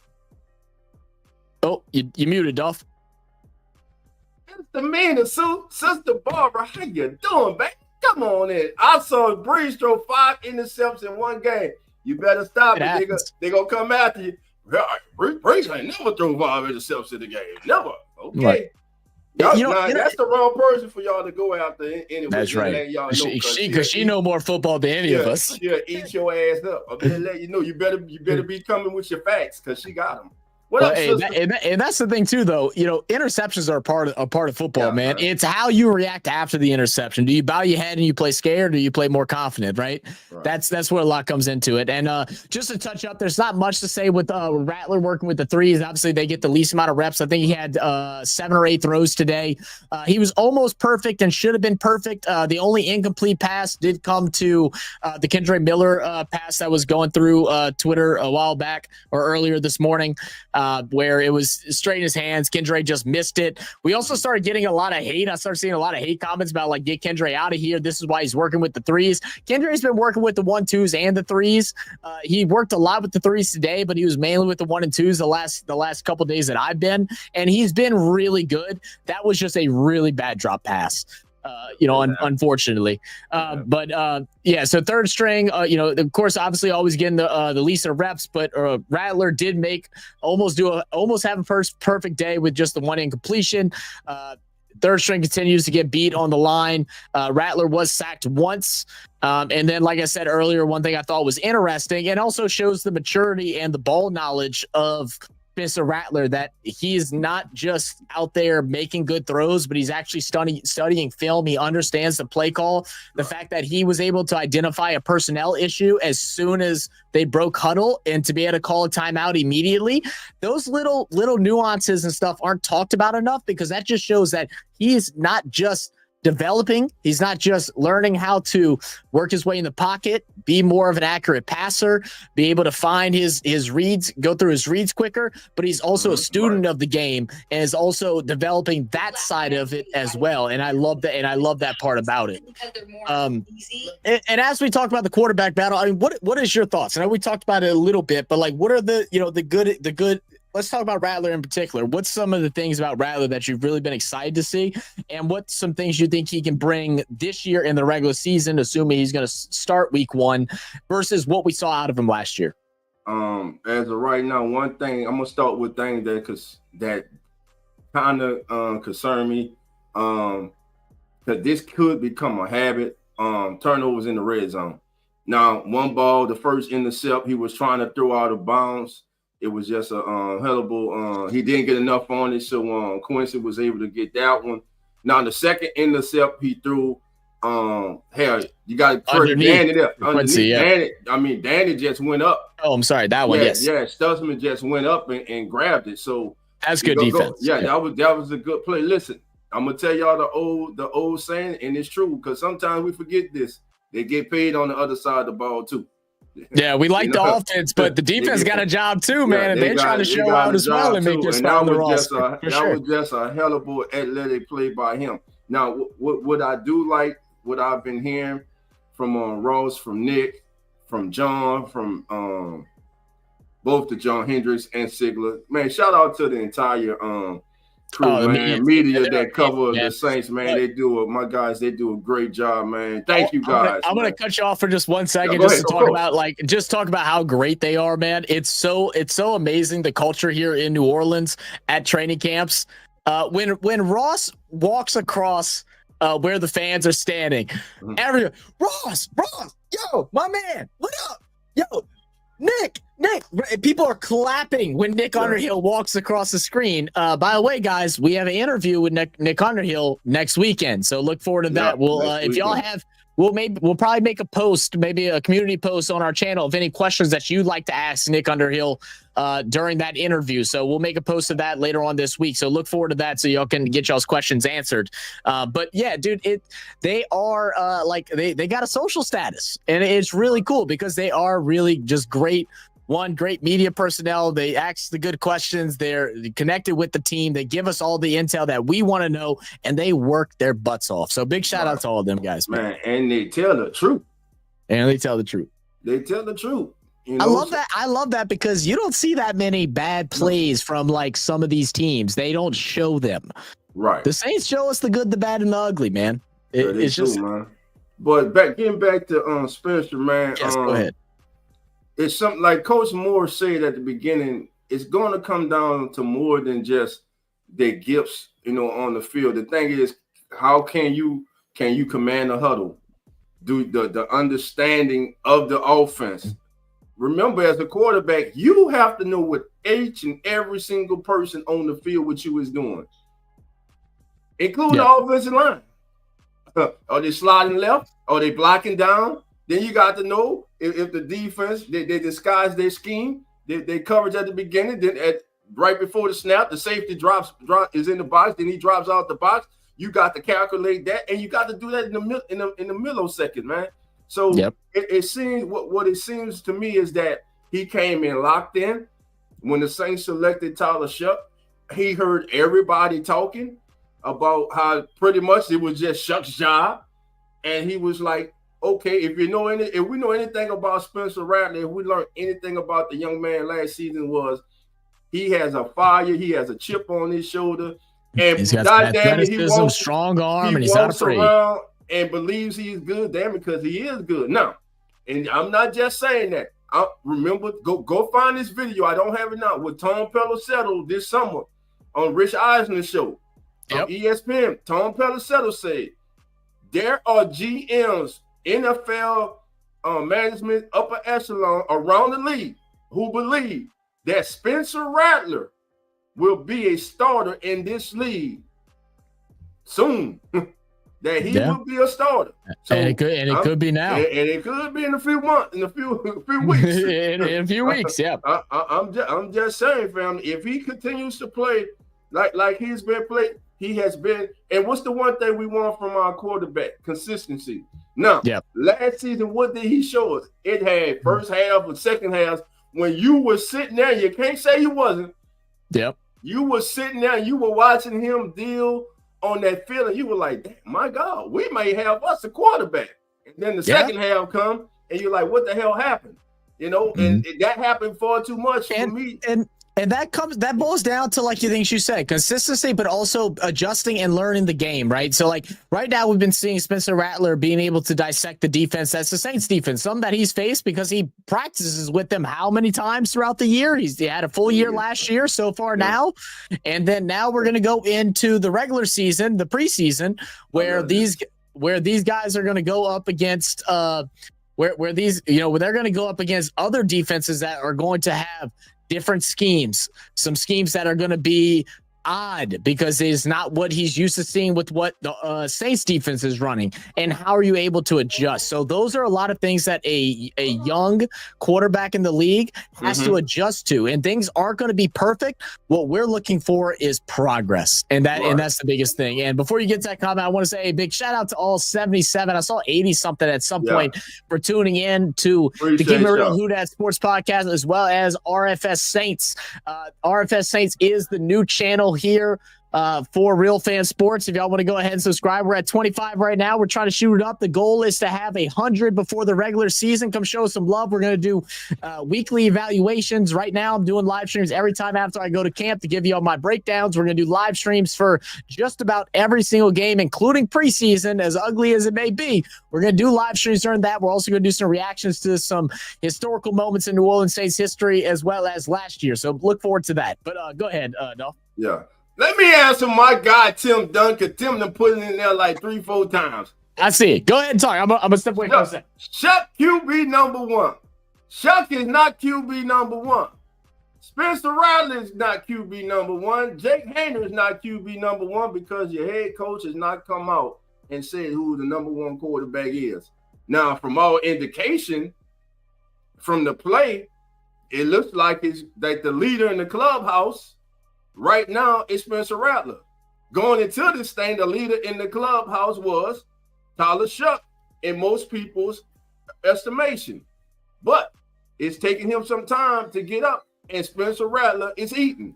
Oh, you muted, Duff. Misdemeanor, Sister Barbara, how you doing, baby? Come on in. I saw Breeze throw 5 interceptions in one game. You better stop it. They gonna come after you. Breeze ain't never thrown 5 interceptions in the game. Never. Okay. Right. That's the wrong person for y'all to go after anyway. That's right. Because she know more football than any of us. Yeah, eat your ass up. I'm gonna let you know. You better be coming with your facts, because she got them. And that's the thing too, though. Interceptions are a part of football, man. Right. It's how you react after the interception. Do you bow your head and you play scared, or do you play more confident? Right. That's where a lot comes into it. And just to touch up, there's not much to say with Rattler working with the 3s. Obviously, they get the least amount of reps. I think he had 7 or 8 throws today. He was almost perfect and should have been perfect. The only incomplete pass did come to the Kendre Miller pass that was going through Twitter a while back or earlier this morning. Where it was straight in his hands. Kendre just missed it. We also started getting a lot of hate. I started seeing a lot of hate comments about, like, get Kendre out of here. This is why he's working with the 3s. Kendre's been working with the 1, 2s and the 3s. He worked a lot with the 3s today, but he was mainly with the 1 and 2s the last couple days that I've been, and he's been really good. That was just a really bad drop pass. Unfortunately. But so 3rd string, of course, obviously always getting the least of reps, but Rattler did almost have a perfect day with just the 1 incompletion. 3rd string continues to get beat on the line. Rattler was sacked once. And then, like I said earlier, one thing I thought was interesting and also shows the maturity and the ball knowledge of Mr. Rattler, that he is not just out there making good throws, but he's actually studying film. He understands the play call. The fact that he was able to identify a personnel issue as soon as they broke huddle and to be able to call a timeout immediately. Those little nuances and stuff aren't talked about enough, because that just shows that he's not just developing. He's not just learning how to work his way in the pocket, be more of an accurate passer, be able to find his reads, go through his reads quicker, but he's also a student of the game and is also developing that side of it as well. And I love that. And I love that part about it. And as we talk about the quarterback battle, I mean, what is your thoughts? I know we talked about it a little bit, but like, what are the good, let's talk about Rattler in particular. What's some of the things about Rattler that you've really been excited to see? And what's some things you think he can bring this year in the regular season, assuming he's going to start week 1, versus what we saw out of him last year? As of right now, one thing, I'm going to start with things that kind of concern me. That this could become a habit. Turnovers in the red zone. Now, one ball, the first intercept, he was trying to throw out of bounds. It was just a hellable. He didn't get enough on it, so Quincy was able to get that one. Now the second intercept he threw, hell, you got to credit Danny there. Quincy, Danny, I mean, Danny just went up. Oh, I'm sorry, that one. Yes, Stutzman just went up and grabbed it. So that's good defense. That was a good play. Listen, I'm gonna tell y'all the old saying, and it's true because sometimes we forget this. They get paid on the other side of the ball too. Yeah, we like the offense, but the defense got a job too, man, and they're trying to show out as well and make their spot on the roster. That was just a hell of an athletic play by him. Now, what I do like, what I've been hearing from Ross, from Nick, from John, from both the John Hendricks and Sigler, man, shout out to the entire crew, media that cover the Saints, man. They do my guys, they do a great job, man. Thank you guys. I'm gonna cut you off for just 1 second, to talk about how great they are, man. It's so amazing, the culture here in New Orleans at training camps. When Ross walks across where the fans are standing, everyone, Ross, yo, my man, what up, yo, Nick, people are clapping when Nick Underhill walks across the screen. By the way, guys, we have an interview with Nick Underhill next weekend, so look forward to that. If y'all have, we'll probably make a post, maybe a community post on our channel of any questions that you'd like to ask Nick Underhill during that interview. So we'll make a post of that later on this week. So look forward to that so y'all can get y'all's questions answered. But yeah, dude, they are they got a social status, and it's really cool because they are really just great media personnel. They ask the good questions. They're connected with the team. They give us all the intel that we want to know, and they work their butts off. So big shout out to all of them guys, man. And they tell the truth. They tell the truth. You know? I love that because you don't see that many bad plays from like some of these teams. They don't show them. Right. The Saints show us the good, the bad, and the ugly, man. It's just, man. But getting back to Spencer, man. Yes, go ahead. It's something like Coach Moore said at the beginning. It's going to come down to more than just their gifts, on the field. The thing is, how can you command a huddle? Do the understanding of the offense. Remember, as a quarterback, you have to know what each and every single person on the field what you is doing, including the offensive line. Are they sliding left? Are they blocking down? Then you got to know if the defense, they disguise their scheme, they coverage at the beginning, then right before the snap, the safety is in the box, then he drops out the box. You got to calculate that, and you got to do that in the millisecond, man. So it seems what it seems to me is that he came in locked in. When the Saints selected Tyler Shuck, he heard everybody talking about how pretty much it was just Shuck's job, and he was like, okay, if we know anything about Spencer Rattler, if we learned anything about the young man last season, was he has a fire, he has a chip on his shoulder, and he's got athleticism, strong arm, and he's not afraid. Around and believes he's good, damn, because he is good. Now, and I'm not just saying that. Remember, go find this video. I don't have it now with Tom Pellicetto this summer on Rich Eisner's show on ESPN. Tom Pellicetto said there are GMs, NFL management, upper echelon around the league who believe that Spencer Rattler will be a starter in this league soon. That he will be a starter. So, and it could be now. And it could be in a few months, in a few weeks. in a few weeks, yeah. I'm just saying, family, if he continues to play like he's been playing, he has been. And what's the one thing we want from our quarterback? Consistency. Now, last season, what did he show us? It had first half and second half. When you were sitting there, you can't say you wasn't. Yep. You were sitting there, you were watching him deal on that feeling. You were like, damn, my God, we may have us a quarterback. And then the second half come, and you're like, what the hell happened? And that happened far too much for me. And that boils down to, like, the things you said, consistency, but also adjusting and learning the game, right? So, like, right now we've been seeing Spencer Rattler being able to dissect the defense. That's the Saints defense, some that he's faced because he practices with them how many times throughout the year? He had a full year last year so far now. And then now we're going to go into the regular season, the preseason, where these guys are going to go up against where they're going to go up against other defenses that are going to have different schemes, some schemes that are going to be odd because it's not what he's used to seeing with what the Saints defense is running, and how are you able to adjust? So those are a lot of things that a young quarterback in the league has to adjust to, and things aren't going to be perfect. What we're looking for is progress, and that's the biggest thing. And before you get to that comment, I want to say a big shout out to all 77. I saw 80 something at some point for tuning in to the Keep It Real Who Dat Sports podcast, as well as RFS Saints. RFS Saints is the new channel here for Real Fan Sports. If y'all want to go ahead and subscribe, we're at 25 right now. We're trying to shoot it up. The goal is to have 100 before the regular season. Come show us some love. We're going to do weekly evaluations. Right now, I'm doing live streams every time after I go to camp to give you all my breakdowns. We're going to do live streams for just about every single game, including preseason, as ugly as it may be. We're going to do live streams during that. We're also going to do some reactions to some historical moments in New Orleans Saints history, as well as last year. So look forward to that. But go ahead, Dolph. Yeah. Let me answer my guy, Tim Duncan. Tim done put it in there like 3-4 times. I see it. Go ahead and talk. I'm going to step away for a second. Shuck QB number 1. Shuck is not QB number 1. Spencer Rattler is not QB number 1. Jake Hayner is not QB number 1 because your head coach has not come out and said who the number 1 quarterback is. Now, from all indication from the play, it looks like it's like the leader in the clubhouse right now is Spencer Rattler. Going into this thing, the leader in the clubhouse was Tyler Shuck in most people's estimation. But it's taking him some time to get up, and Spencer Rattler is eating.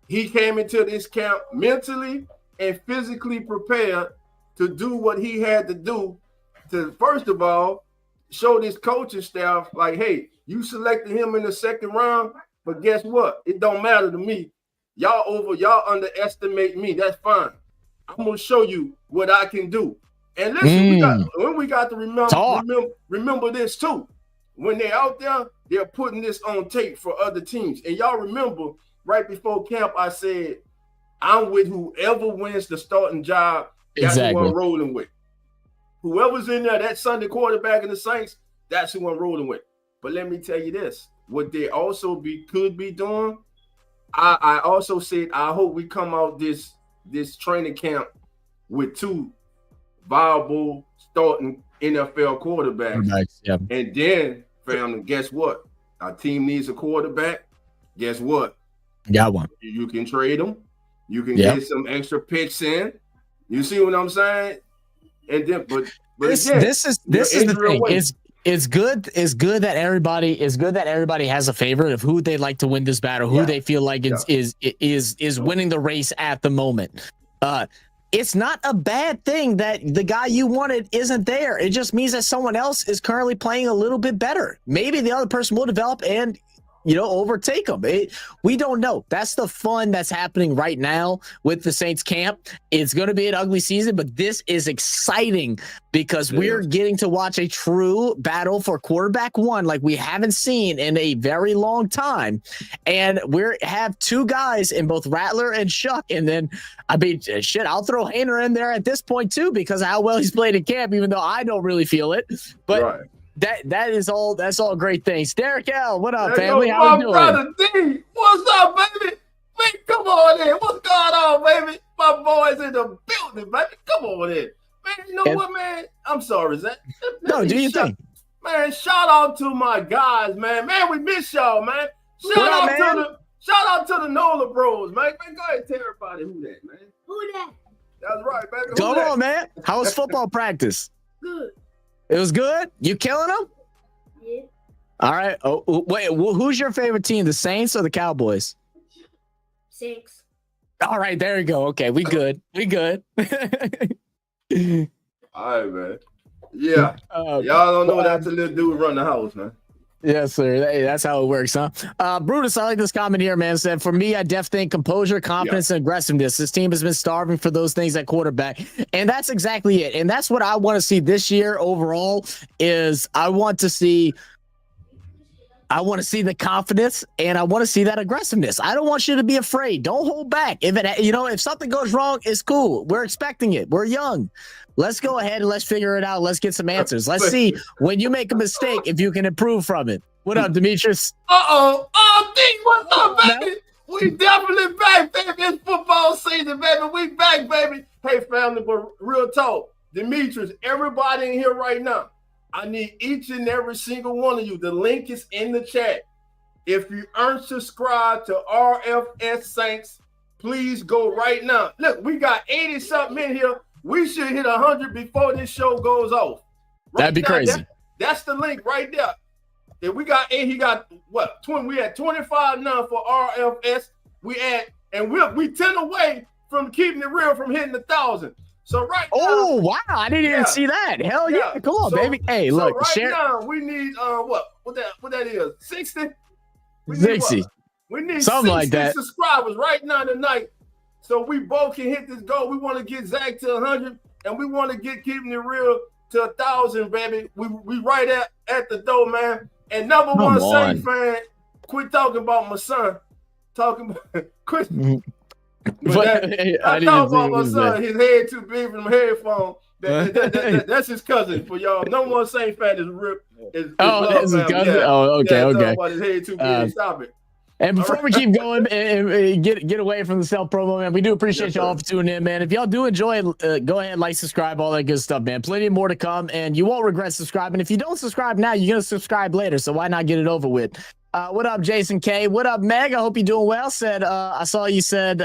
He came into this camp mentally and physically prepared to do what he had to do to, first of all, show this coaching staff, like, hey, you selected him in the 2nd round, but guess what? It don't matter to me. Y'all underestimate me. That's fine. I'm gonna show you what I can do. And listen, we got to remember this too. When they're out there, they're putting this on tape for other teams. And y'all remember right before camp, I said, I'm with whoever wins the starting job. That's who I'm rolling with. Whoever's in there, that Sunday quarterback in the Saints, that's who I'm rolling with. But let me tell you this: what they also could be doing. I also said I hope we come out this training camp with 2 viable starting NFL quarterbacks. And then, family, guess what? Our team needs a quarterback. Guess what? Got one. You can trade them. You can get some extra picks in. You see what I'm saying? And then, but this is the thing. It's good that everybody has a favorite of who they'd like to win this battle, who they feel like is winning the race at the moment. It's not a bad thing that the guy you wanted isn't there. It just means that someone else is currently playing a little bit better. Maybe the other person will develop and overtake them. We don't know. That's the fun that's happening right now with the Saints camp. It's going to be an ugly season, but this is exciting because we're getting to watch a true battle for quarterback 1 like we haven't seen in a very long time. And we have 2 guys in both Rattler and Shuck. And then, I'll throw Hayner in there at this point too because of how well he's played in camp, even though I don't really feel it. But that's all great things. Derek L, what up, family? How you doing? Brother D, what's up, baby? Man, come on in. What's going on, baby? My boys in the building, baby. Come on in. Man, you know what, man? I'm sorry, Zach. No, do you think? Man, shout out to my guys, man. Man, we miss y'all, man. Shout out to the NOLA bros, man. Man, go ahead and tell everybody who that, man. Who that? That's right, baby. Come on, man. How was football practice? Good. It was good? You killing them? Yeah. All right. Oh, wait, who's your favorite team, the Saints or the Cowboys? Saints. All right, there you go. Okay, we good. We good. All right, man. Yeah. Y'all don't know that's a little dude run the house, man. Yes, sir. Hey, that's how it works, huh? Brutus, I like this comment here, man. Said, for me, I definitely think composure, confidence, and aggressiveness. This team has been starving for those things at quarterback. And that's exactly it. And that's what I want to see this year overall is I want to see the confidence and I want to see that aggressiveness. I don't want you to be afraid. Don't hold back. If something goes wrong, it's cool. We're expecting it. We're young. Let's go ahead and let's figure it out. Let's get some answers. Let's see when you make a mistake if you can improve from it. What up, Demetrius? Oh, D, what's up, Come on, baby? We definitely back, baby. It's football season, baby. We back, baby. Hey, family, but real talk. Demetrius, everybody in here right now, I need each and every single one of you. The link is in the chat. If you aren't subscribed to RFS Saints, please go right now. Look, we got 80-something in here. We should hit 100 before this show goes off. That'd be crazy. That's the link right there. If we got 8, he got what? 20. We had 25 now for RFS. We 10 away from keeping it real from hitting 1,000. So right now, oh wow, I didn't even see that. Hell yeah, come on, baby. Hey, so look, right share. now we need what that is 60. We need 60. what? We need Something 60 like that. subscribers right now tonight, so we both can hit this goal. We want to get Zach to 100, and we want to get keeping it real to 1,000, baby. We right at the door, man. And number one Saint fan, quit talking about my son. Quit. I talk about my son. His head too big from the headphone. That's his cousin for y'all. Number one Saint fan is Rip. That's his cousin. Yeah. Oh, okay, yeah, okay. About his head too big. Stop it. And before we keep going and get away from the self-promo, man, we do appreciate y'all for tuning in, man. If y'all do enjoy it, go ahead, like, subscribe, all that good stuff, man. Plenty more to come, and you won't regret subscribing. If you don't subscribe now, you're going to subscribe later, so why not get it over with? What up, Jason K? What up, Meg? I hope you're doing well. I saw you said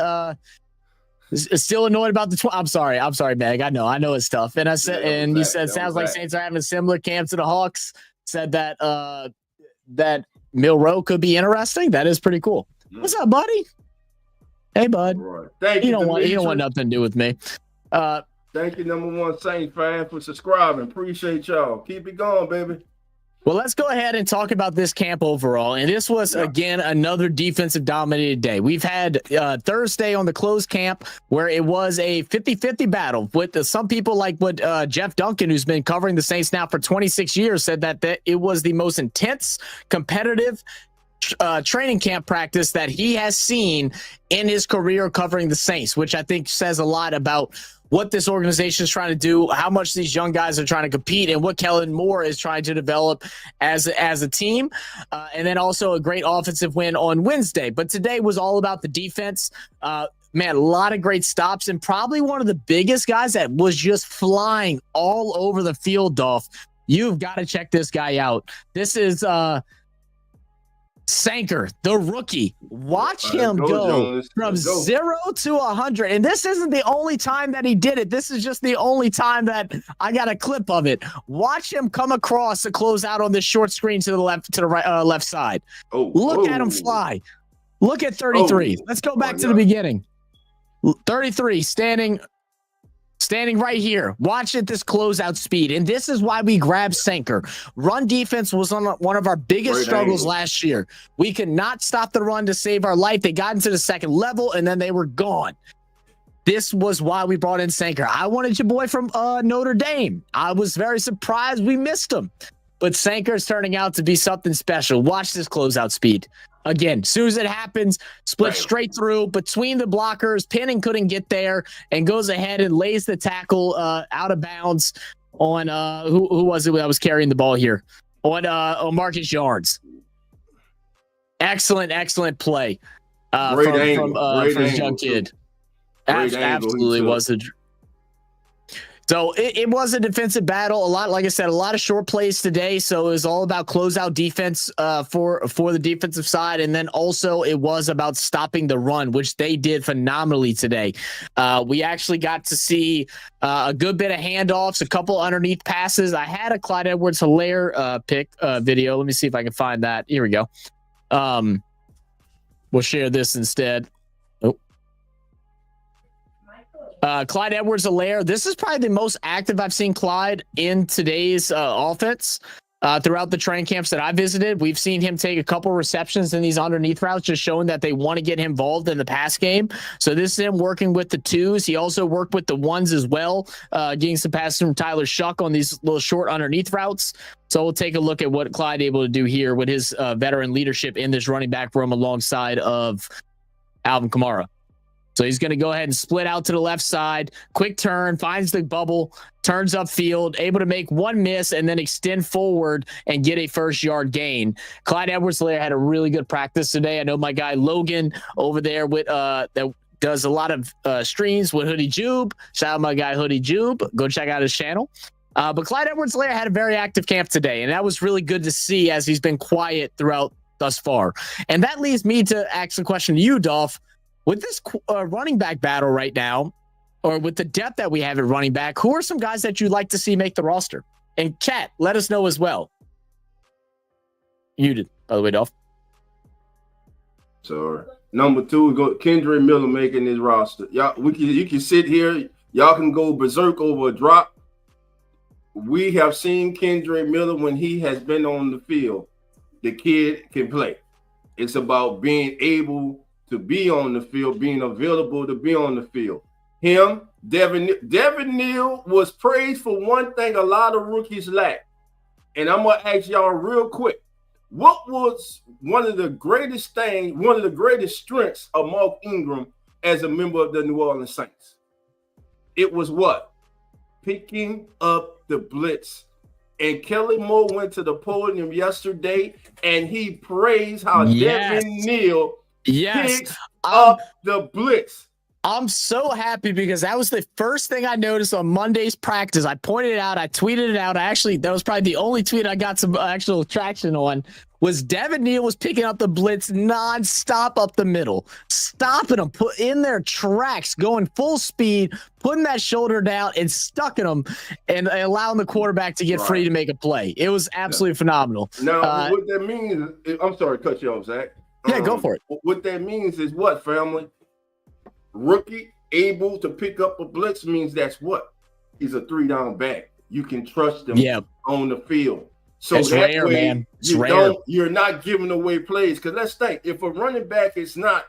still annoyed about the I'm sorry, Meg. I know it's tough. And I said, you said sounds like Saints are having a similar camp to the Hawks. Said that that Milroe could be interesting. That is pretty cool. What's up, buddy? Hey, bud. Right. Thank you. You don't want nothing to do with me. Thank you, number one Saint fan, for subscribing. Appreciate y'all. Keep it going, baby. Well, let's go ahead and talk about this camp overall. And this was, again, another defensive dominated day. We've had Thursday on the closed camp where it was a 50-50 battle with some people like what Jeff Duncan, who's been covering the Saints now for 26 years, said that it was the most intense, competitive training camp practice that he has seen in his career covering the Saints, which I think says a lot about what this organization is trying to do, how much these young guys are trying to compete, and what Kellen Moore is trying to develop as a team. And then also a great offensive win on Wednesday. But today was all about the defense. Man, a lot of great stops, and probably one of the biggest guys that was just flying all over the field, Dolph. You've got to check this guy out. This is Sanker, the rookie. Watch him go from 0 to 100. And this isn't the only time that he did it. This is just the only time that I got a clip of it. Watch him come across to close out on this short screen to the left side. Look at him fly. Look at 33. Let's go back to the beginning. 33 standing right here. Watch at this closeout speed. And this is why we grabbed Sanker. Run defense was on one of our biggest struggles last year. We could not stop the run to save our life. They got into the second level, and then they were gone. This was why we brought in Sanker. I wanted your boy from Notre Dame. I was very surprised we missed him. But Sanker is turning out to be something special. Watch this closeout speed. Again, as soon as it happens, split straight through between the blockers. Penning couldn't get there and goes ahead and lays the tackle out of bounds on who was it that was carrying the ball here? On Marcus Yards. Excellent play from this young kid. Absolutely was a. So it was a defensive battle. A lot, like I said, a lot of short plays today. So it was all about closeout defense for the defensive side. And then also it was about stopping the run, which they did phenomenally today. We actually got to see a good bit of handoffs, a couple underneath passes. I had a Clyde Edwards-Helaire pick video. Let me see if I can find that. Here we go. We'll share this instead. Clyde Edwards-Helaire. This is probably the most active I've seen Clyde in today's offense. Throughout the training camps that I visited, we've seen him take a couple receptions in these underneath routes, just showing that they want to get him involved in the pass game. So this is him working with the twos. He also worked with the ones as well, getting some passes from Tyler Shuck on these little short underneath routes. So we'll take a look at what Clyde able to do here with his veteran leadership in this running back room alongside of Alvin Kamara. So he's going to go ahead and split out to the left side, quick turn, finds the bubble, turns upfield, able to make one miss and then extend forward and get a first yard gain. Clyde Edwards-Helaire had a really good practice today. I know my guy Logan over there with that does a lot of streams with Hoodie Jube. Shout out my guy Hoodie Jube. Go check out his channel. But Clyde Edwards-Helaire had a very active camp today, and that was really good to see as he's been quiet throughout thus far. And that leads me to ask the question to you, Dolph. With this running back battle right now, or with the depth that we have at running back, who are some guys that you'd like to see make the roster? And chat, let us know as well. You did, by the way, Dolph. Sorry. Number 2, we got Kendra Miller making his roster. You can sit here. Y'all can go berserk over a drop. We have seen Kendra Miller when he has been on the field. The kid can play. It's about being able to be on the field, being available to be on the field. Him, Devin Neal was praised for one thing a lot of rookies lack. And I'm going to ask y'all real quick. What was one of the greatest strengths of Mark Ingram as a member of the New Orleans Saints? It was what? Picking up the blitz. And Kelly Moore went to the podium yesterday and he praised how Devin Neal picks up the blitz. I'm so happy because that was the first thing I noticed on Monday's practice. I pointed it out. I tweeted it out. That was probably the only tweet I got some actual traction on, was Devin Neal was picking up the blitz nonstop up the middle, stopping them, put in their tracks, going full speed, putting that shoulder down and stucking them and allowing the quarterback to get free to make a play. It was absolutely phenomenal. Now, what that means is, I'm sorry to cut you off, Zach. Yeah, go for it. What that means is what, family? Rookie able to pick up a blitz means that's what? He's a 3-down back. You can trust him on the field. So it's that rare, way, man. It's rare. You're not giving away plays. Because let's think, if a running back is not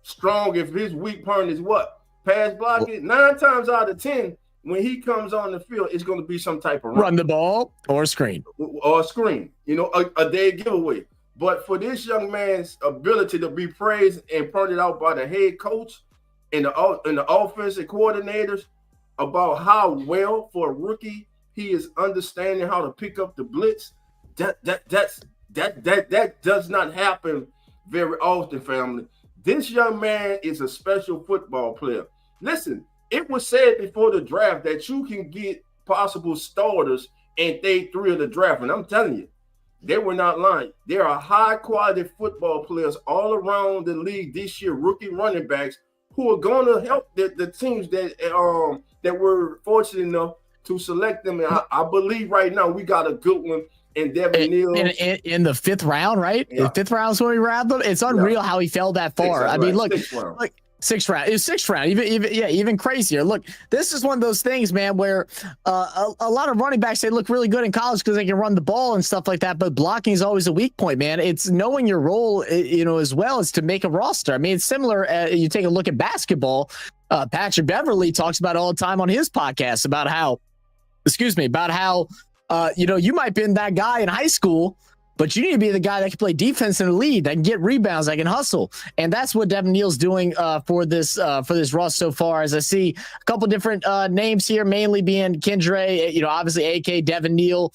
strong, if his weak point is what? Pass blocking, 9 times out of 10, when he comes on the field, it's going to be some type of run the ball or screen. Or a screen, a dead giveaway. But for this young man's ability to be praised and pointed out by the head coach and the offensive coordinators about how well for a rookie he is understanding how to pick up the blitz, that does not happen very often, family. This young man is a special football player. Listen, it was said before the draft that you can get possible starters in day 3 of the draft, and I'm telling you, they were not lying. There are high-quality football players all around the league this year, rookie running backs, who are going to help the teams that were fortunate enough to select them. And I believe right now we got a good one in Devin Neal. In the 5th round, right? Yeah. The 5th round is when we wrapped them. It's unreal how he fell that far. I mean, look, 6th round. It was 6th round. Even crazier. Look, this is one of those things, man, where a lot of running backs, they look really good in college because they can run the ball and stuff like that. But blocking is always a weak point, man. It's knowing your role, as well as to make a roster. I mean, it's similar. You take a look at basketball. Patrick Beverly talks about it all the time on his podcast about how, you might have been that guy in high school, but you need to be the guy that can play defense in the lead, that can get rebounds, that can hustle. And that's what Devin Neal's doing for this Russ so far. As I see a couple different names here, mainly being Kendre, obviously AK Devin Neal.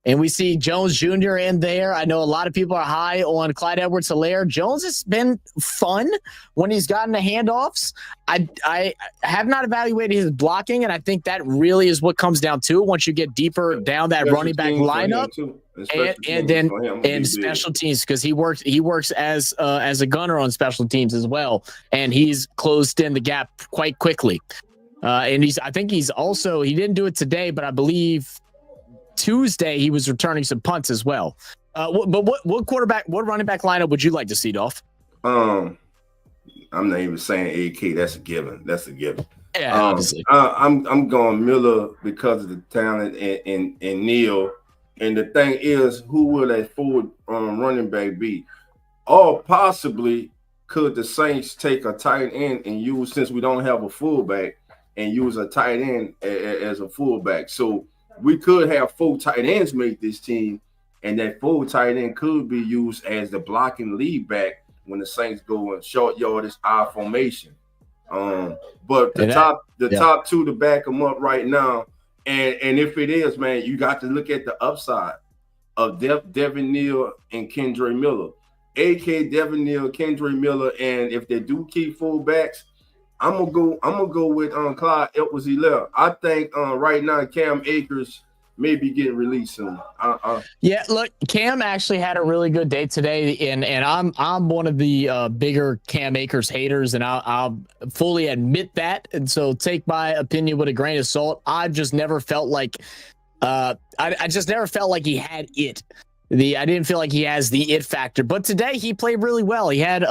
And we see Jones Jr. in there. I know a lot of people are high on Clyde Edwards-Helaire. Jones has been fun when he's gotten the handoffs. I have not evaluated his blocking, and I think that really is what comes down to it once you get deeper down that running back lineup. And special teams, because he works as a gunner on special teams as well, and he's closed in the gap quite quickly. And he didn't do it today, but I believe Tuesday he was returning some punts as well. But what running back lineup would you like to see, Dolph? I'm not even saying AK. That's a given. Yeah, obviously. I'm going Miller because of the talent and Neal. And the thing is, who will that forward running back be? Or possibly could the Saints take a tight end and use, since we don't have a fullback, and use a tight end as a fullback. So we could have 4 tight ends make this team, and that 4 tight end could be used as the blocking lead back when the Saints go in short yardage I formation. But the yeah. top two to back them up right now. And if it is, man, you got to look at the upside of Devin Neal and Kendre Miller. AK Devin Neal, Kendre Miller, and if they do keep fullbacks, I'm gonna go with Clyde Edwards-Helaire. I think right now Cam Akers may be getting released soon. Yeah, look, Cam actually had a really good day today, and I'm one of the bigger Cam Akers haters, and I'll fully admit that. And so take my opinion with a grain of salt. I just never felt like I just never felt like he had it. I didn't feel like he has the it factor, but today he played really well. He had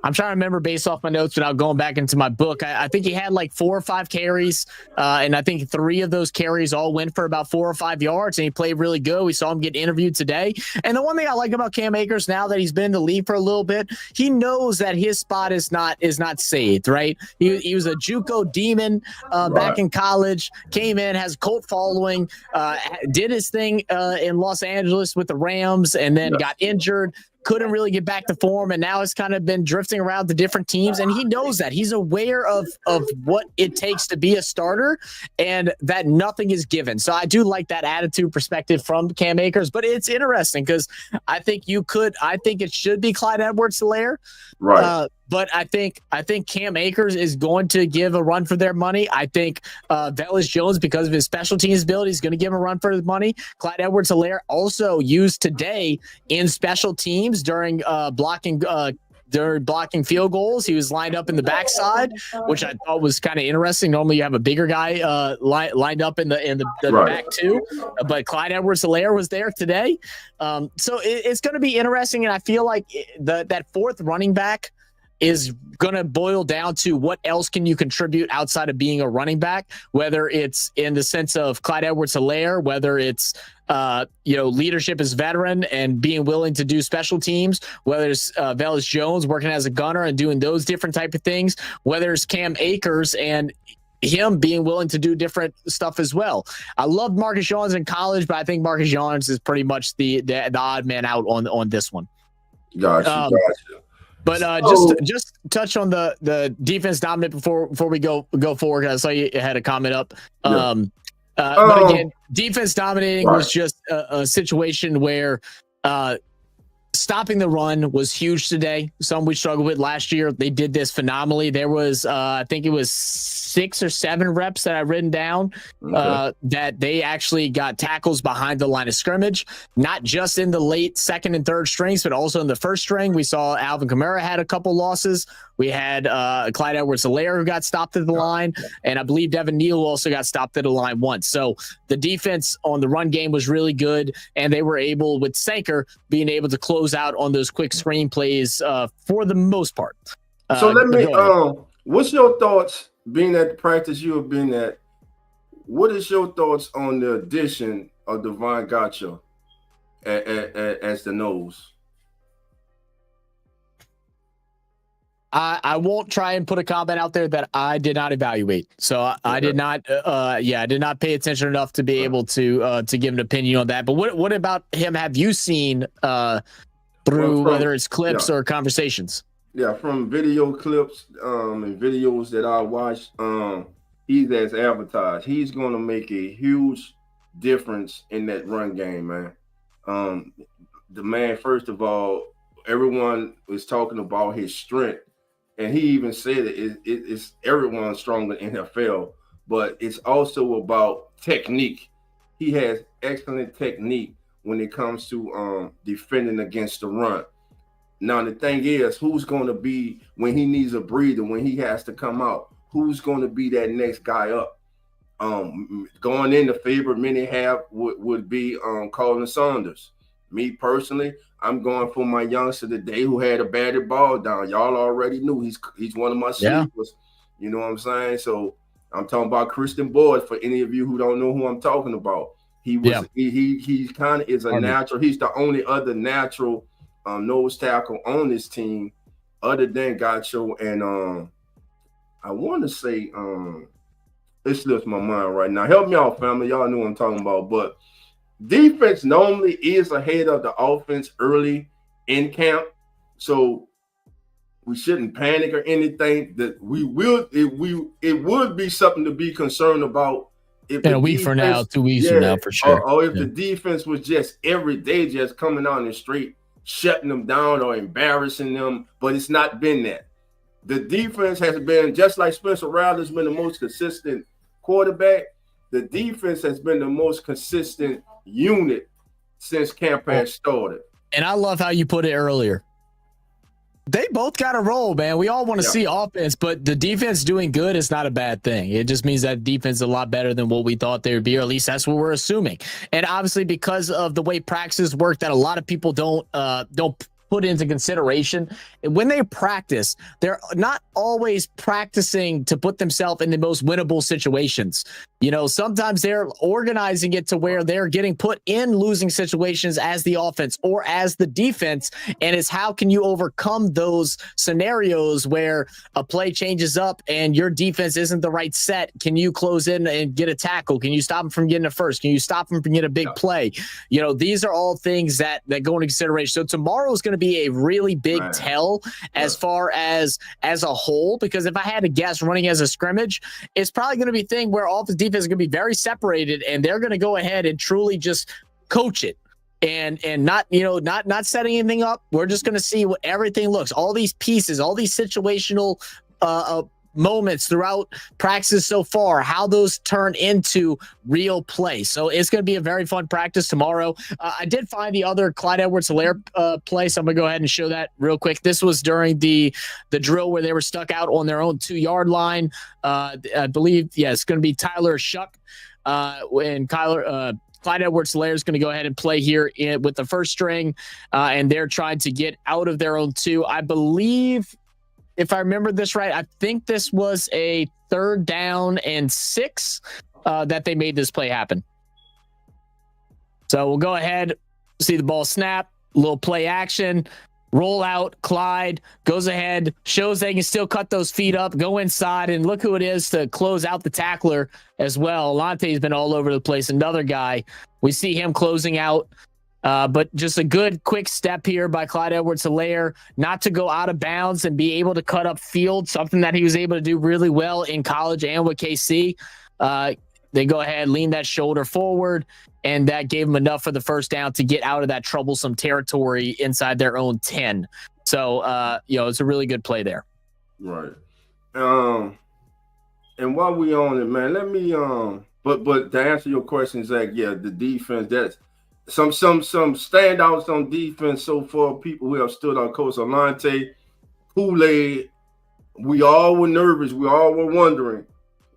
I'm trying to remember based off my notes without going back into my book. I think he had like 4 or 5 carries, and I think 3 of those carries all went for about 4 or 5 yards, and he played really good. We saw him get interviewed today. And the one thing I like about Cam Akers now that he's been in the league for a little bit, he knows that his spot is not saved, right? He was a JUCO demon back in college, came in, has a cult following, did his thing in Los Angeles with the Rams, and then got injured. Couldn't really get back to form, and now has kind of been drifting around to different teams, and he knows that. He's aware of what it takes to be a starter and that nothing is given. So I do like that attitude perspective from Cam Akers, but it's interesting because I think it should be Clyde Edwards-Helaire. Right. But I think Cam Akers is going to give a run for their money. I think Velus Jones, because of his special teams ability, is going to give him a run for his money. Clyde Edwards-Helaire also used today in special teams during blocking field goals. He was lined up in the backside, which I thought was kind of interesting. Normally you have a bigger guy lined up in the back too, but Clyde Edwards-Helaire was there today. So it's going to be interesting, and I feel like that fourth running back is going to boil down to what else can you contribute outside of being a running back, whether it's in the sense of Clyde Edwards-Helaire, whether it's leadership as veteran and being willing to do special teams, whether it's Velus Jones working as a gunner and doing those different type of things, whether it's Cam Akers and him being willing to do different stuff as well. I loved Marcus Jones in college, but I think Marcus Jones is pretty much the odd man out on this one. Gotcha. But just touch on the defense dominant before we go forward. I saw you had a comment up. But again, defense dominating was just a situation where stopping the run was huge today. Something we struggled with last year. They did this phenomenally. There was, I think it was 6 or 7 reps that I've written down that they actually got tackles behind the line of scrimmage, not just in the late second and third strings, but also in the first string. We saw Alvin Kamara had a couple losses. We had Clyde Edwards-Helaire who got stopped at the line, and I believe Devin Neal also got stopped at the line once. So the defense on the run game was really good, and they were able, with Sanker, being able to close out on those quick screen plays for the most part. So let me what's your thoughts, being at the practice you have been at, what is your thoughts on the addition of Devon Gotcha as the nose? I won't try and put a comment out there that I did not evaluate. So I did not, I did not pay attention enough to be able to give an opinion on that. But what about him have you seen through whether it's clips or conversations? Yeah, from video clips and videos that I watched, he's as advertised. He's going to make a huge difference in that run game, man. The man, first of all, everyone was talking about his strength. And he even said it's everyone's stronger in the NFL, but it's also about technique. He has excellent technique when it comes to defending against the run. Now, the thing is, who's going to be, when he needs a breather, when he has to come out, who's going to be that next guy up? Going in, the favorite many have would be Colin Saunders. Me personally, I'm going for my youngster today who had a batted ball down. Y'all already knew he's one of my sleepers. You know what I'm saying? So I'm talking about Christian Boyd. For any of you who don't know who I'm talking about, he was he kind of is a natural. He's the only other natural nose tackle on this team, other than Gacho. And I want to say it slips my mind right now. Help me out, family. Y'all know what I'm talking about, but. Defense normally is ahead of the offense early in camp. So we shouldn't panic or anything. That it would be something to be concerned about if in a week from now, 2 weeks from now, for sure. Or if the defense was just every day just coming on the street, shutting them down or embarrassing them. But it's not been that. The defense has been, just like Spencer Rattler's been the most consistent quarterback, the defense has been the most consistent unit since camp has started. And I love how you put it earlier. They both got to roll, man. We all want to see offense, but the defense doing good is not a bad thing. It just means that defense is a lot better than what we thought they would be, or at least that's what we're assuming. And obviously, because of the way practices work, that a lot of people don't put into consideration. When they practice, they're not always practicing to put themselves in the most winnable situations. You know, sometimes they're organizing it to where they're getting put in losing situations as the offense or as the defense. And it's how can you overcome those scenarios where a play changes up and your defense isn't the right set? Can you close in and get a tackle? Can you stop them from getting a first? Can you stop them from getting a big play? You know, these are all things that go into consideration. So tomorrow is going to be a really big tell as far as a whole, because if I had to guess running as a scrimmage, it's probably going to be a thing where offense defense is going to be very separated and they're going to go ahead and truly just coach it and not, you know, not setting anything up. We're just going to see what everything looks, all these pieces, all these situational moments throughout practice so far, how those turn into real play. So it's going to be a very fun practice tomorrow. I did find the other Clyde Edwards-Helaire play, so I'm going to go ahead and show that real quick. This was during the drill where they were stuck out on their own 2-yard line. I believe, it's going to be Tyler Shuck and Clyde Edwards-Helaire is going to go ahead and play here with the first string, and they're trying to get out of their own 2. I believe, if I remember this right, I think this was a 3rd down and 6 that they made this play happen. So we'll go ahead, see the ball snap, little play action, roll out. Clyde goes ahead, shows they can still cut those feet up, go inside, and look who it is to close out the tackler as well. Alonte's been all over the place. Another guy, we see him closing out. But just a good quick step here by Clyde Edwards-Helaire, not to go out of bounds and be able to cut up field, something that he was able to do really well in college and with KC. They go ahead, lean that shoulder forward, and that gave him enough for the first down to get out of that troublesome territory inside their own 10. So, it's a really good play there. Right. And while we on it, man, let me but to answer your question, Zach, the defense, that's some standouts on defense so far. People who have stood on Coach Alonte, Kool-Aid. We all were nervous. We all were wondering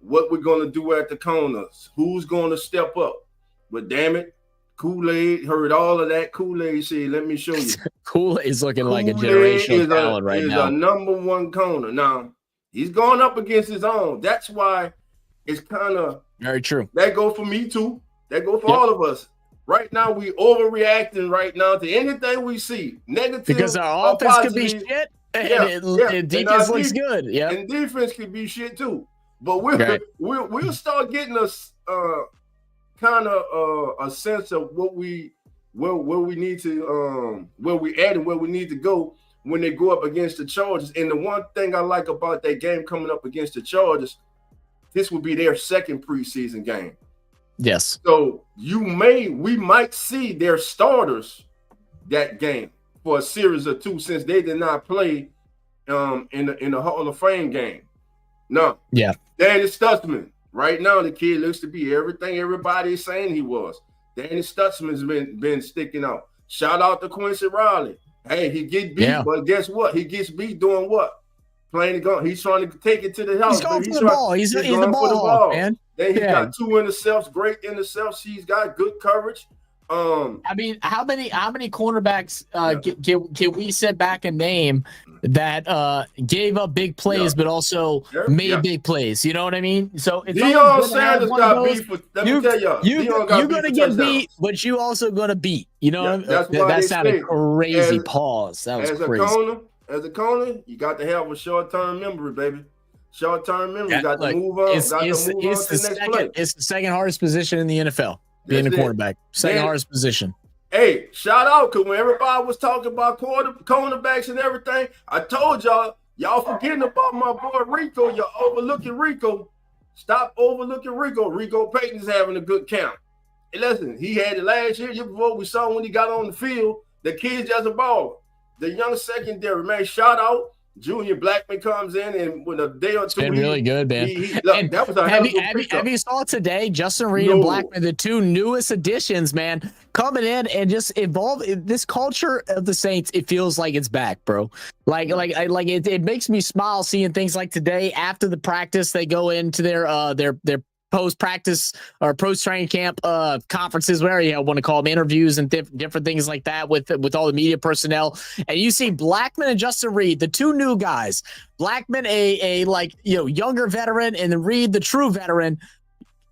what we're going to do at the corners. Who's going to step up? But damn it, Kool-Aid heard all of that. Kool-Aid said, "Let me show you." Kool-Aid is looking like a generational talent right now. He's a number 1 corner. Now, he's going up against his own. That's why it's kind of very true. That go for me too. That go for all of us. Right now, we overreacting right now to anything we see. Negative. Because our offense could be shit and defense looks good. Yeah. And defense could be shit too. But we'll start getting us kind of a sense of where we need to where we at and where we need to go when they go up against the Chargers. And the one thing I like about that game coming up against the Chargers, this will be their second preseason game. Yes. So we might see their starters that game for a series or 2, since they did not play in the Hall of Fame game. No. Yeah. Danny Stutzman. Right now, the kid looks to be everything everybody is saying he was. Danny Stutzman's been sticking out. Shout out to Quincy Riley. Hey, he get beat, but guess what? He gets beat doing what? Playing the gun. He's trying to take it to the house. He's going for the ball. He's the ball, man. Then he got 2 intercepts, great intercepts. He's got good coverage. I mean, how many cornerbacks can we sit back and name that gave up big plays but also made big plays? You know what I mean? So it's Deion Sanders got beat. Let me tell y'all, you're gonna get beat, but you also gonna beat. You know, that sounded crazy. Pause. That was crazy. As a corner, you got to have a short-term memory, baby. Short-term memory. Got to move on. Got to move on to the next play. It's the second hardest position in the NFL, being a quarterback. Second hardest position. Hey, shout out, because when everybody was talking about cornerbacks and everything, I told y'all forgetting about my boy Rico. You're overlooking Rico. Stop overlooking Rico. Rico Payton's having a good count. And listen, he had it last year before. We saw when he got on the field. The kid's just a baller. The young secondary, man, shout out. Junior Blackman comes in, and with a day or two, it's been really good, man. Look, that was a hell of a pickup. Have you saw today, Justin Reed and Blackman, the two newest additions, man, coming in and just evolve this culture of the Saints. It feels like it's back, bro. It makes me smile seeing things like today after the practice, they go into their post-practice or post-training camp conferences, whatever you want to call them, interviews and different things like that with all the media personnel. And you see Blackman and Justin Reed, the two new guys. Blackman, a younger veteran, and then Reed, the true veteran,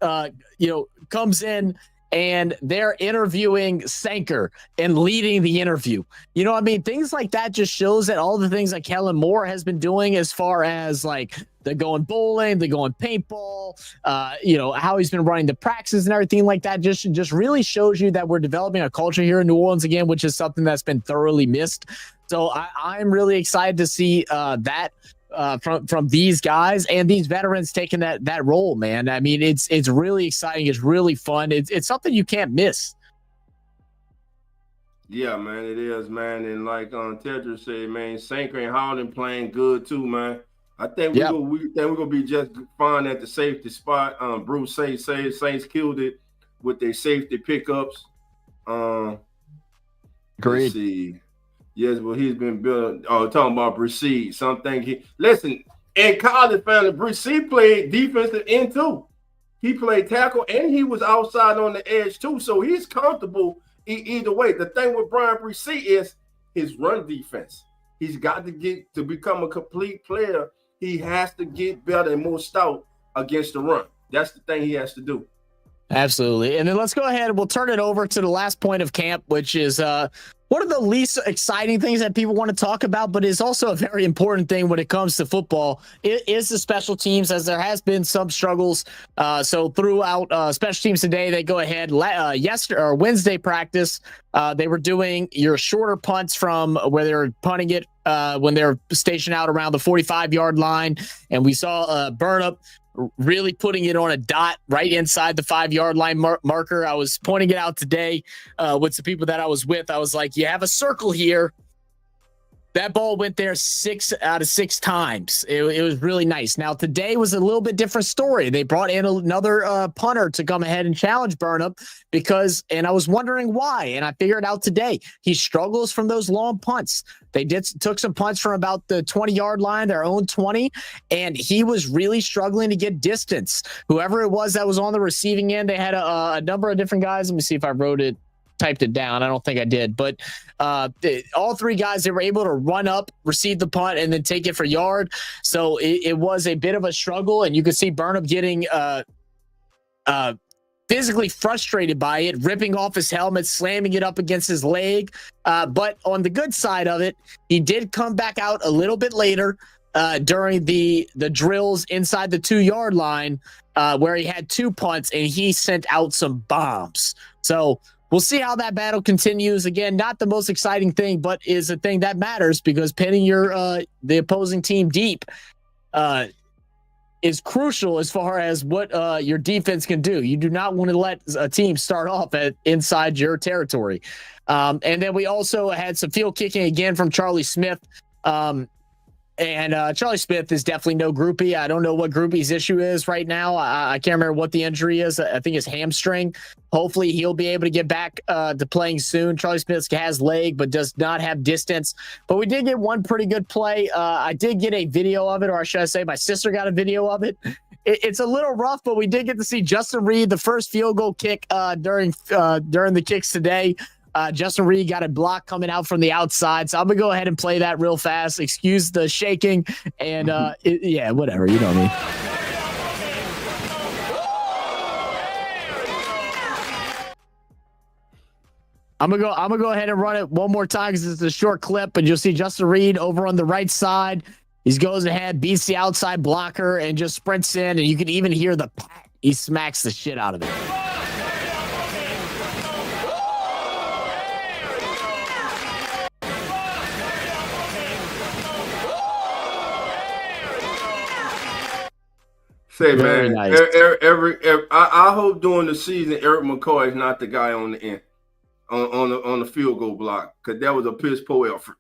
comes in and they're interviewing Sanker and leading the interview. You know what I mean? Things like that just shows that all the things that Kellen Moore has been doing as far as like they're going bowling, they're going paintball, how he's been running the practices and everything like that just really shows you that we're developing a culture here in New Orleans again, which is something that's been thoroughly missed. So I'm really excited to see that from these guys and these veterans taking that role, man. I mean, it's really exciting. It's really fun. It's something you can't miss. Yeah, man, it is, man. And like Tedra said, man, Sanker and Holland playing good too, man. I think we're gonna be just fine at the safety spot. Bruce Saints killed it with their safety pickups. Great. Let's see. Yes, well, he's been built. Talking about Brissett. Listen, in college, family, Brissett played defensive end too. He played tackle and he was outside on the edge too. So he's comfortable either way. The thing with Brian Brissett is his run defense. He's got to get to become a complete player. He has to get better and more stout against the run. That's the thing he has to do. Absolutely. And then let's go ahead and we'll turn it over to the last point of camp, which is one of the least exciting things that people want to talk about, but is also a very important thing when it comes to football. It is the special teams, as there has been some struggles. So throughout special teams today, they go ahead. Yesterday or Wednesday practice, they were doing your shorter punts from where they're punting it when they're stationed out around the 45-yard line. And we saw Burnup really putting it on a dot right inside the 5-yard line marker. I was pointing it out today with some people that I was with. I was like, you have a circle here. That ball went there 6 out of 6 times. It was really nice. Now, today was a little bit different story. They brought in another punter to come ahead and challenge Burnham and I was wondering why. And I figured out today, he struggles from those long punts. They took some punts from about the 20-yard line, their own 20, and he was really struggling to get distance. Whoever it was that was on the receiving end, they had a number of different guys. Let me see if I typed it down. I don't think I did, but all 3 guys, they were able to run up, receive the punt, and then take it for yard. So it was a bit of a struggle, and you could see Burnham getting physically frustrated by it, ripping off his helmet, slamming it up against his leg. But on the good side of it, he did come back out a little bit later during the drills inside the 2-yard line where he had 2 punts, and he sent out some bombs. So we'll see how that battle continues. Again, not the most exciting thing, but is a thing that matters because pinning the opposing team deep is crucial as far as what your defense can do. You do not want to let a team start off inside your territory. And then we also had some field kicking again from Charlie Smith. And Charlie Smith is definitely no groupie. I don't know what groupie's issue is right now. I can't remember what the injury is. I think it's hamstring. Hopefully he'll be able to get back to playing soon. Charlie Smith has leg, but does not have distance. But we did get one pretty good play. I did get a video of it, or should I say my sister got a video of it. It's a little rough, but we did get to see Justin Reed, the first field goal kick during the kicks today. Justin Reed got a block coming out from the outside. So I'm going to go ahead and play that real fast. Excuse the shaking. And whatever. You know what I mean? I'm gonna go ahead and run it one more time because it's a short clip, and you'll see Justin Reed over on the right side. He goes ahead, beats the outside blocker, and just sprints in, and you can even hear the pat. He smacks the shit out of it. Say, Very man, nice. I hope during the season Eric McCoy is not the guy on the end on the field goal block, because that was a piss poor effort.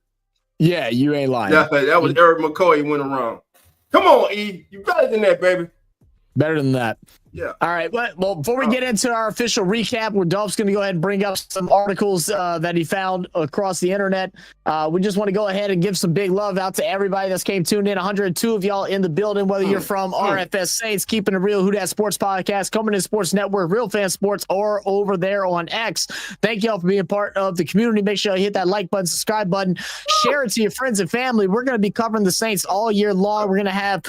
Yeah, you ain't lying. That was Eric McCoy. He went around. Come on, E. You better than that, baby. Better than that. Yeah. All right. Well, before we get into our official recap, where Dolph's going to go ahead and bring up some articles that he found across the internet, we just want to go ahead and give some big love out to everybody that's came tuned in. 102 of y'all in the building, whether you're from RFS Saints, Keeping It Real, Who Dat Sports Podcast, Coming In Sports Network, Real Fan Sports, or over there on X. Thank y'all for being part of the community. Make sure you hit that like button, subscribe button, share it to your friends and family. We're going to be covering the Saints all year long. We're going to have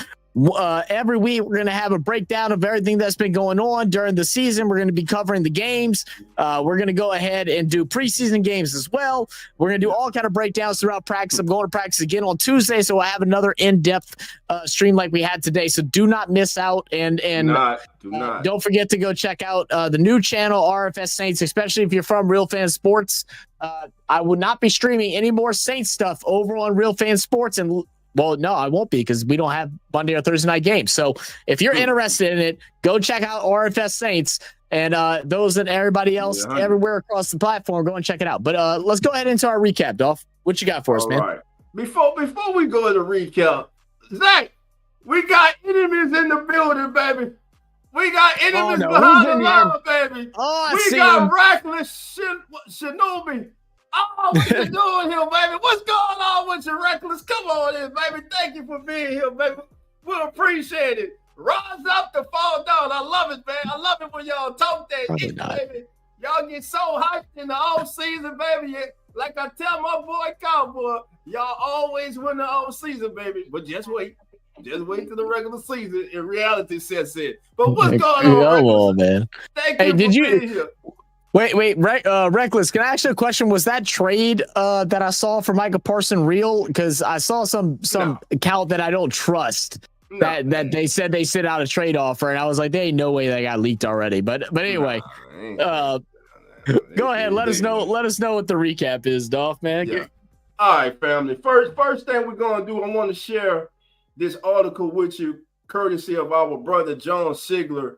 every week we're going to have a breakdown of everything that's been going on during the season. We're going to be covering the games. We're going to go ahead and do preseason games as well. We're going to do all kind of breakdowns throughout practice. I'm going to practice again on Tuesday, so we'll have another in-depth stream like we had today. So do not miss out, and don't forget to go check out the new channel, RFS Saints, especially if you're from Real Fan Sports. I will not be streaming any more Saints stuff over on Real Fan Sports, and well, no, I won't be, because we don't have Monday or Thursday night games. So if you're interested in it, go check out RFS Saints, and those and everybody else everywhere across the platform, go and check it out. But let's go ahead into our recap, Dolph. What you got for us, man? All right. Before we go to recap, Zach, we got enemies in the building, baby. We got enemies behind the line, baby. We got Rattler, Shinobi. Oh, what you doing here, baby? What's going on with you, Reckless? Come on in, baby. Thank you for being here, baby. We appreciate it. Rise up to fall down. I love it, man. I love it when y'all talk that shit, baby. Y'all get so hyped in the off season, baby. Like I tell my boy Cowboy, y'all always win the off season, baby. But just wait. Just wait till the regular season and reality sets in. But what's going on, man? Thank you for being here. Wait, Reckless, can I ask you a question? Was that trade that I saw for Micah Parsons real? Because I saw some account that I don't trust that they said they sent out a trade offer, and I was like, there ain't no way that got leaked already. But anyway, go ahead. Let us know what the recap is, Dolph, man. Yeah. All right, family. First thing we're gonna do, I want to share this article with you, courtesy of our brother John Sigler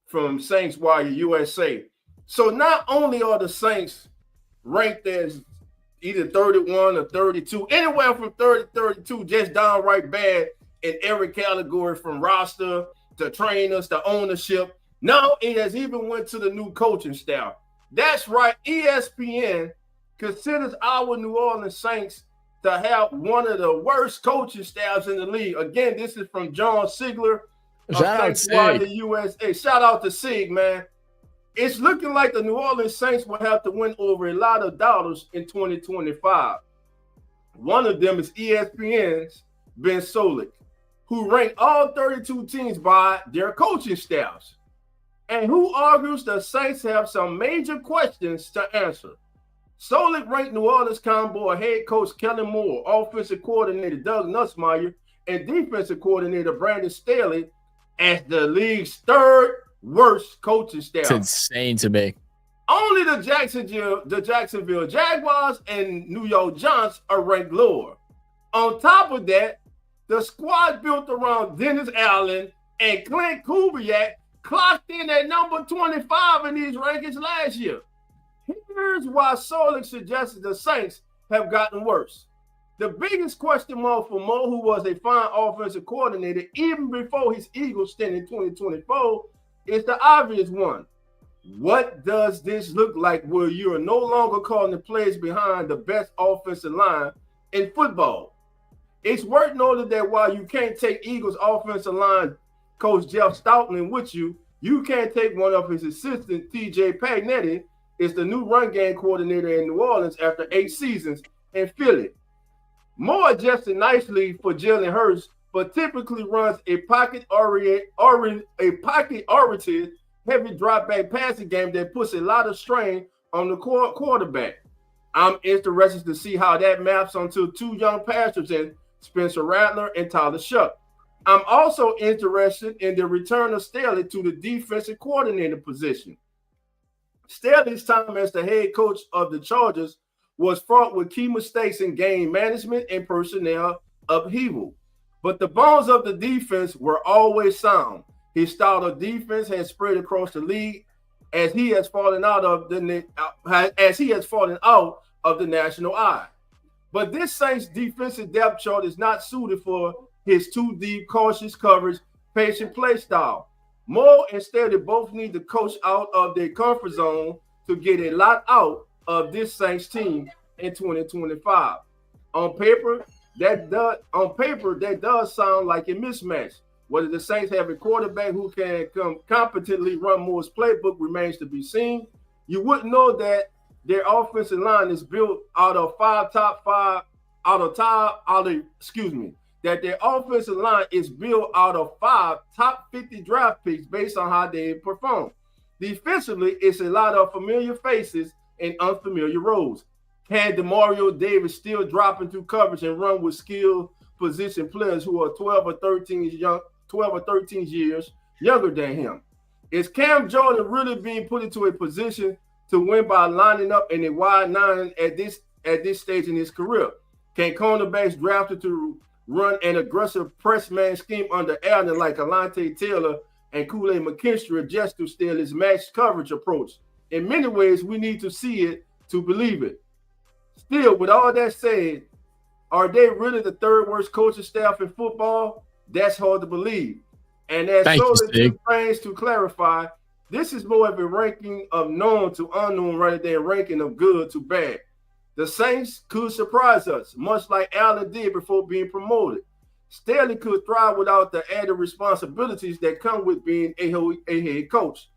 from Saints Wire USA. So not only are the Saints ranked as either 31 or 32, anywhere from 30 to 32, just downright bad in every category, from roster to trainers to ownership. Now it has even went to the new coaching staff. That's right. ESPN considers our New Orleans Saints to have one of the worst coaching staffs in the league. Again, this is from John Sigler of Saints Wire USA. Shout out to Sig, man. It's looking like the New Orleans Saints will have to win over a lot of dollars in 2025. One of them is ESPN's Ben Solik, who ranked all 32 teams by their coaching staffs, and who argues the Saints have some major questions to answer. Solik ranked New Orleans Cowboy head coach Kellen Moore, offensive coordinator Doug Nussmeier, and defensive coordinator Brandon Staley as the league's third worst coaching staff. It's insane to me. Only the Jacksonville Jaguars and New York Giants are ranked lower. On top of that, the squad built around Dennis Allen and Clint Kubiak clocked in at number 25 in these rankings last year. Here's why Solik suggested the Saints have gotten worse. The biggest question mark for Mo, who was a fine offensive coordinator even before his Eagles stint in 2024, is the obvious one. What does this look like where you are no longer calling the plays behind the best offensive line in football? It's worth noting that while you can't take Eagles offensive line coach Jeff Stoutland with you, you can't take one of his assistants, TJ Pagnetti, is the new run game coordinator in New Orleans after 8 seasons in Philly. Moore adjusted nicely for Jalen Hurts, but typically runs a pocket-oriented, heavy drop-back passing game that puts a lot of strain on the quarterback. I'm interested to see how that maps onto two young passers in Spencer Rattler and Tyler Shuck. I'm also interested in the return of Staley to the defensive coordinator position. Staley's time as the head coach of the Chargers was fraught with key mistakes in game management and personnel upheaval. But the bones of the defense were always sound. His style of defense has spread across the league as he has fallen out of the national eye. But this Saints defensive depth chart is not suited for his too deep, cautious coverage, patient play style. More instead, they both need to coach out of their comfort zone to get a lot out of this Saints team in 2025. On paper, that does sound like a mismatch. Whether the Saints have a quarterback who can competently run Moore's playbook remains to be seen. You wouldn't know that their offensive line is built that their offensive line is built out of 5 top 50 draft picks based on how they perform. Defensively, it's a lot of familiar faces and unfamiliar roles. Can Demario Davis still drop into coverage and run with skilled position players who are 12 or 13 years younger than him? Is Cam Jordan really being put into a position to win by lining up in a wide 9 at this stage in his career? Can cornerbacks drafted to run an aggressive press man scheme under Allen like Alante Taylor and Kool-Aid McKinstry adjust to steal his match coverage approach? In many ways, we need to see it to believe it. Still, with all that said, are they really the third worst coaching staff in football? That's hard to believe. And as Solar plans to clarify, this is more of a ranking of known to unknown rather than a ranking of good to bad. The Saints could surprise us, much like Allen did before being promoted. Staley could thrive without the added responsibilities that come with being a head coach.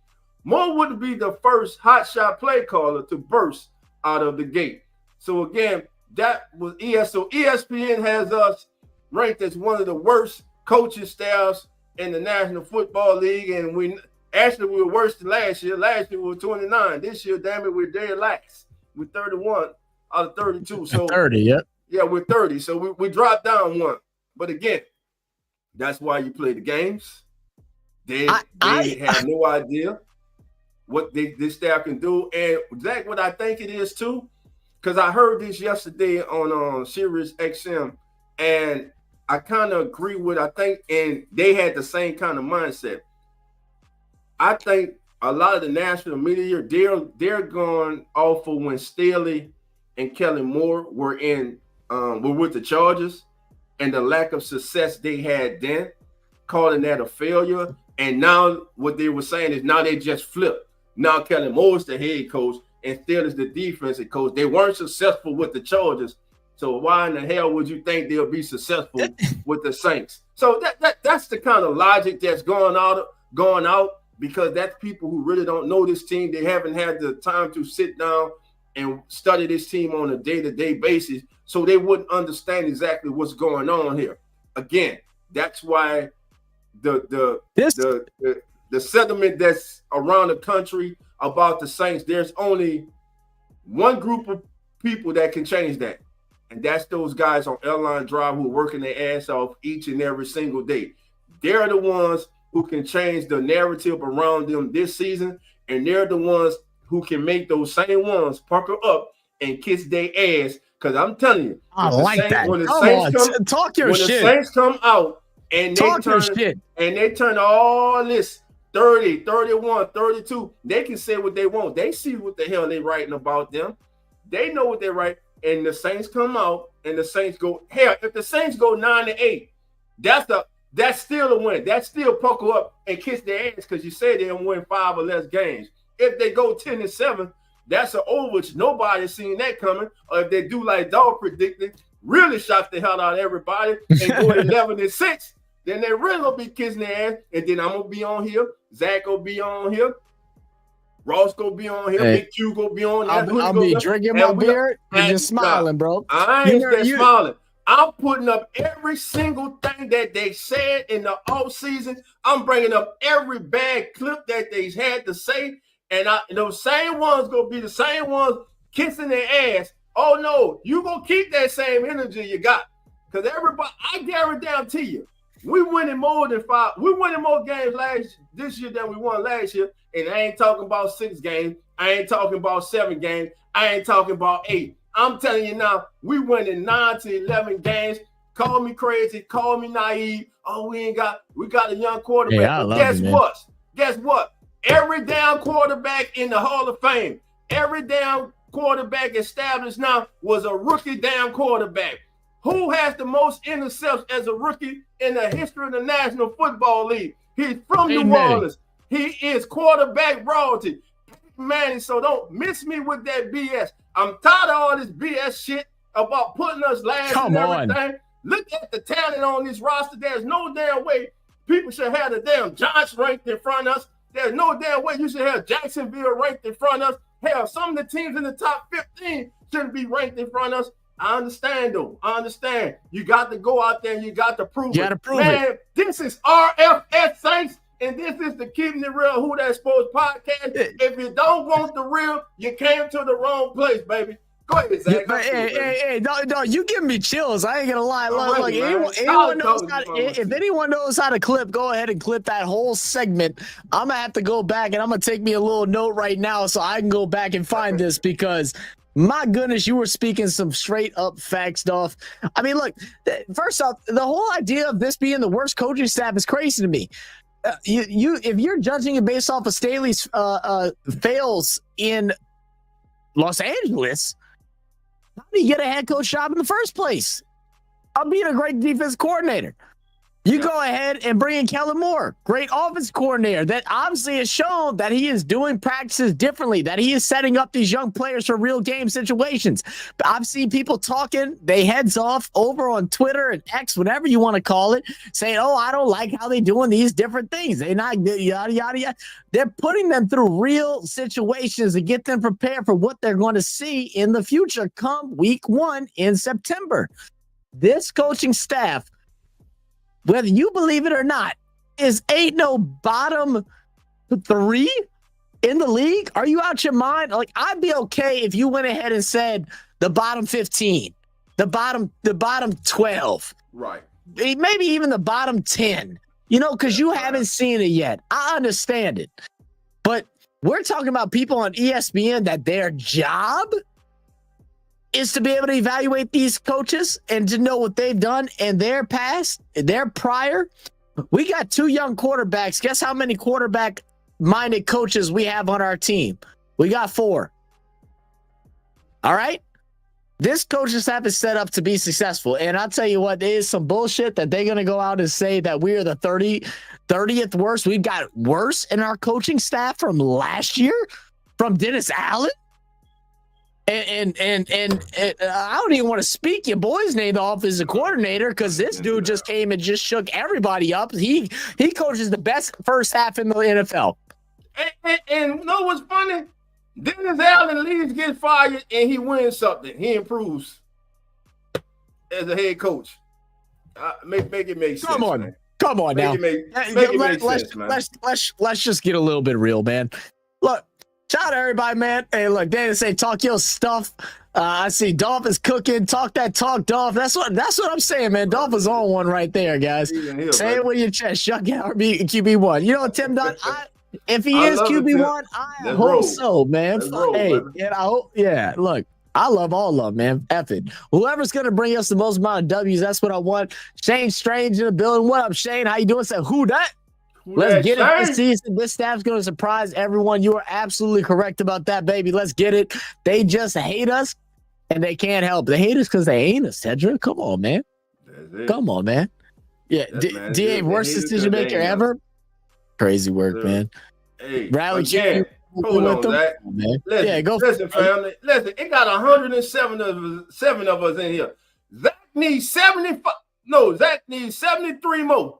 Moore would be the first hotshot play caller to burst out of the gate. So again, that was So ESPN has us ranked as one of the worst coaching staffs in the National Football League, and we were worse than last year. Last year we were 29. This year, damn it, we're dead lax. We're 31 out of 32. So 30, yep. Yeah, we're 30. So we dropped down one. But again, that's why you play the games. They have no idea what this staff can do. And Zach, what I think it is too, because I heard this yesterday on Sirius XM, and I kind of agree with, and they had the same kind of mindset. I think a lot of the national media, they're going off of when Staley and Kellen Moore were with the Chargers and the lack of success they had then, calling that a failure. And now what they were saying is now they just flipped. Now Kellen Moore's the head coach and Staley's the defensive coach. They weren't successful with the Chargers. So why in the hell would you think they'll be successful with the Saints? So that's the kind of logic that's going out, because that's people who really don't know this team. They haven't had the time to sit down and study this team on a day-to-day basis, so they wouldn't understand exactly what's going on here. Again, that's why the sentiment that's around the country about the Saints, there's only one group of people that can change that, and that's those guys on Airline Drive who are working their ass off each and every single day. They're the ones who can change the narrative around them this season, and they're the ones who can make those same ones pucker up and kiss their ass. Because I'm telling you, when the Saints come out and they turn all this 30, 31, 32, they can say what they want. They see what the hell they're writing about them. They know what they're writing. And the Saints come out and the Saints go, hell, if the Saints go 9-8, that's still a win. That's still pucker up and kiss their ass because you say they'll win 5 or less games. If they go 10-7, that's an overage. Nobody's seen that coming. Or if they do like Dog predicted, really shock the hell out of everybody and go 11-6, then they really gonna be kissing their ass. And then I'm gonna be on here. Zach will be on here. Ross gonna be on here. Big Q gonna be on there. I'll be drinking my beer and just smiling, bro. I ain't just smiling. I'm putting up every single thing that they said in the offseason. I'm bringing up every bad clip that they had to say. And those same ones going to be the same ones kissing their ass. Oh, no, you going to keep that same energy you got. Because everybody, I guarantee you, we winning more than 5. We winning more games this year than we won last year. And I ain't talking about 6 games. I ain't talking about 7 games. I ain't talking about 8. I'm telling you now, we winning 9 to 11 games. call me crazy, call me naive. Oh, we got a young quarterback. Yeah, I but love guess it, man. what? Guess what? Every damn quarterback in the Hall of Fame, every damn quarterback established now was a rookie damn quarterback. Who has the most interceptions as a rookie in the history of the National Football League? He's from New Orleans. He is quarterback royalty. Man, so don't miss me with that BS. I'm tired of all this BS shit about putting us last and everything. Look at the talent on this roster. There's no damn way people should have the damn Giants ranked in front of us. There's no damn way you should have Jacksonville ranked in front of us. Hell, some of the teams in the top 15 shouldn't be ranked in front of us. I understand, though. I understand. You got to go out there and you got to prove it. You got to prove it. This is RFS Saints, and this is the Keeping It Real Who That Sports podcast. If you don't want the real, you came to the wrong place, baby. Go ahead, Zach. Hey, no, you give me chills. I ain't gonna lie. Look, if anyone knows how to clip, go ahead and clip that whole segment. I'm gonna have to go back and I'm gonna take me a little note right now so I can go back and find this because my goodness, you were speaking some straight up fact stuff. I mean, look, first off, the whole idea of this being the worst coaching staff is crazy to me. If you're judging it based off of Staley's fails in Los Angeles, how do you get a head coach job in the first place? I'm being a great defense coordinator. You go ahead and bring in Kellen Moore, great offense coordinator that obviously has shown that he is doing practices differently, that he is setting up these young players for real game situations. But I've seen people talking they heads off over on Twitter and X, whatever you want to call it, saying, oh, I don't like how they're doing these different things. They're not yada, yada, yada. They're putting them through real situations to get them prepared for what they're going to see in the future come week 1 in September. This coaching staff, whether you believe it or not, ain't no bottom 3 in the league. Are you out your mind? Like, I'd be okay if you went ahead and said the bottom 15, the bottom 12, right? Maybe even the bottom 10. You know, because you haven't seen it yet. I understand it, but we're talking about people on ESPN that their job is to be able to evaluate these coaches and to know what they've done in their past, their prior. We got 2 young quarterbacks. Guess how many quarterback-minded coaches we have on our team? We got 4. All right? This coaching staff is set up to be successful. And I'll tell you what, there is some bullshit that they're going to go out and say that we are the 30th worst. We've got worse in our coaching staff from last year, from Dennis Allen. And I don't even want to speak your boy's name off as a coordinator because this dude just came and just shook everybody up. He coaches the best first half in the NFL. And you know what's funny? Dennis Allen leaves, gets fired, and he wins something. He improves as a head coach. Make it make sense. Come on, man. Come on now. Let's just get a little bit real, man. Look. Shout out to everybody, man. Hey, look, Danny say talk your stuff. I see Dolph is cooking. Talk that talk, Dolph. That's what I'm saying, man. Dolph is on one right there, guys. Say it with your chest. Shuck RB QB1. You know, Tim Dunn, if he is QB1, I hope so, man. Hey, and I hope, yeah, look, I love all of them, man. F it. Whoever's going to bring us the most amount of W's, that's what I want. Shane Strange in the building. What up, Shane? How you doing? Say, who that? Let's get it this season. This staff's going to surprise everyone. You are absolutely correct about that, baby. Let's get it. They just hate us, and they can't help. They hate us because they ain't us, Cedric. Come on, man. Come on, man. Yeah, DA, worst decision maker ever. Crazy work, man. Hey, Rattler, again, hold on, Zach. Listen, yeah, go. Listen, family. Listen, it got 107 of us in here. Zach needs 75. No, Zach needs 73 more.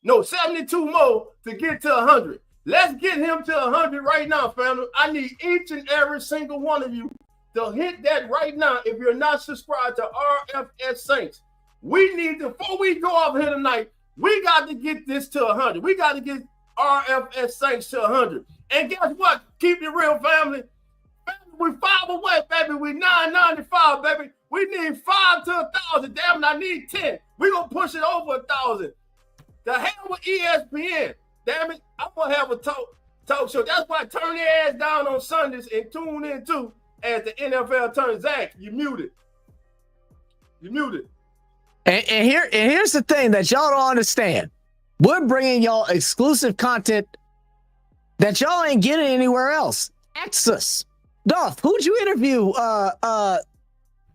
No, 72 more to get to 100. Let's get him to 100 right now, family. I need each and every single one of you to hit that right now if you're not subscribed to RFS Saints. We need to, before we go off here tonight, we got to get this to 100. We got to get RFS Saints to 100. And guess what? Keep it real, family. We 5 away, baby. We 995, baby. We need 5 to 1,000. Damn it, I need 10. We're going to push it over 1,000. The hell with ESPN. Damn it, I'm going to have a talk show. That's why I turn your ass down on Sundays and tune in too as the NFL turns. Zach, you muted. You muted. And here's the thing that y'all don't understand. We're bringing y'all exclusive content that y'all ain't getting anywhere else. Exus. Duff, who'd you interview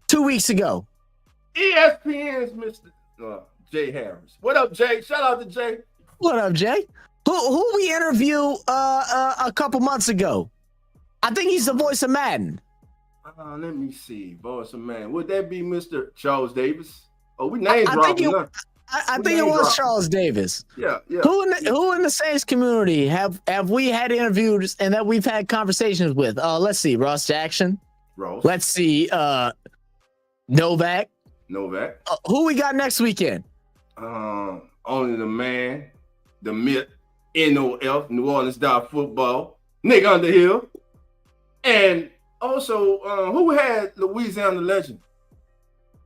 2 weeks ago? ESPN's Mr. Jay Harris. What up, Jay? Shout out to Jay. What up, Jay? Who we interviewed a couple months ago? I think he's the voice of Madden. Let me see. Voice of Madden. Would that be Mr. Charles Davis? Oh, we name dropping. I think it was Charles Davis. Yeah. Who in the Saints community have we had interviews and that we've had conversations with? Let's see, Ross Jackson. Let's see, Novak. Who we got next weekend? Only the man, the myth, NOF, New Orleans football, Nick Underhill, and also who had Louisiana legend,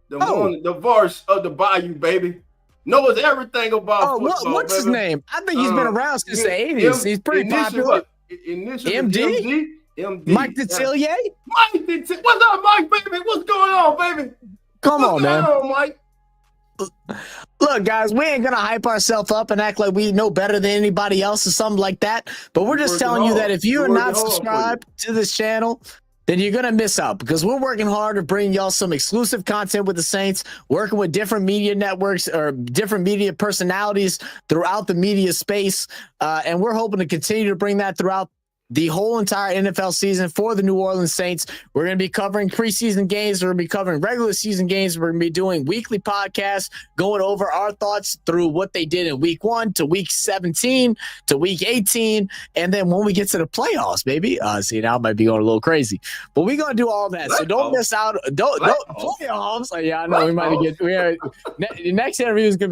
the voice of the Bayou, baby. Knows everything about football. What's his name? I think he's been around since the 80s. He's pretty popular. MD? Mike Detillier? Mike Detillier. What's up, Mike, baby? What's going on, baby? Come on, man. What's going on, Mike? Look, guys, we ain't going to hype ourselves up and act like we know better than anybody else or something like that. But we're just telling you that if you are not subscribed to this channel, then you're going to miss out because we're working hard to bring y'all some exclusive content with the Saints, working with different media networks or different media personalities throughout the media space. And we're hoping to continue to bring that throughout the whole entire NFL season for the New Orleans Saints. We're going to be covering preseason games. We're going to be covering regular season games. We're going to be doing weekly podcasts, going over our thoughts through what they did in week 1 to week 17 to week 18. And then when we get to the playoffs, baby, see, now I might be going a little crazy, but we're going to do all that. So don't miss out. Don't playoffs. Like, yeah, I know we might get, the next interview is going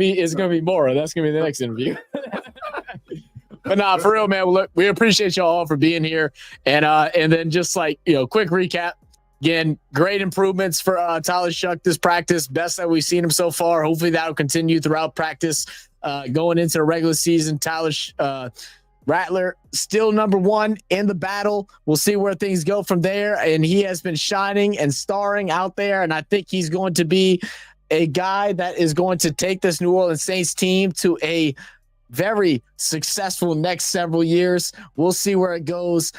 to be more. That's going to be the next interview. But nah, for real, man. Look, we appreciate y'all all for being here. And then just like, quick recap. Again, great improvements for Tyler Shuck this practice. Best that we've seen him so far. Hopefully that'll continue throughout practice. Going into the regular season, Tyler Rattler still number 1 in the battle. We'll see where things go from there. And he has been shining and starring out there. And I think he's going to be a guy that is going to take this New Orleans Saints team to a very successful next several years. We'll see where it goes.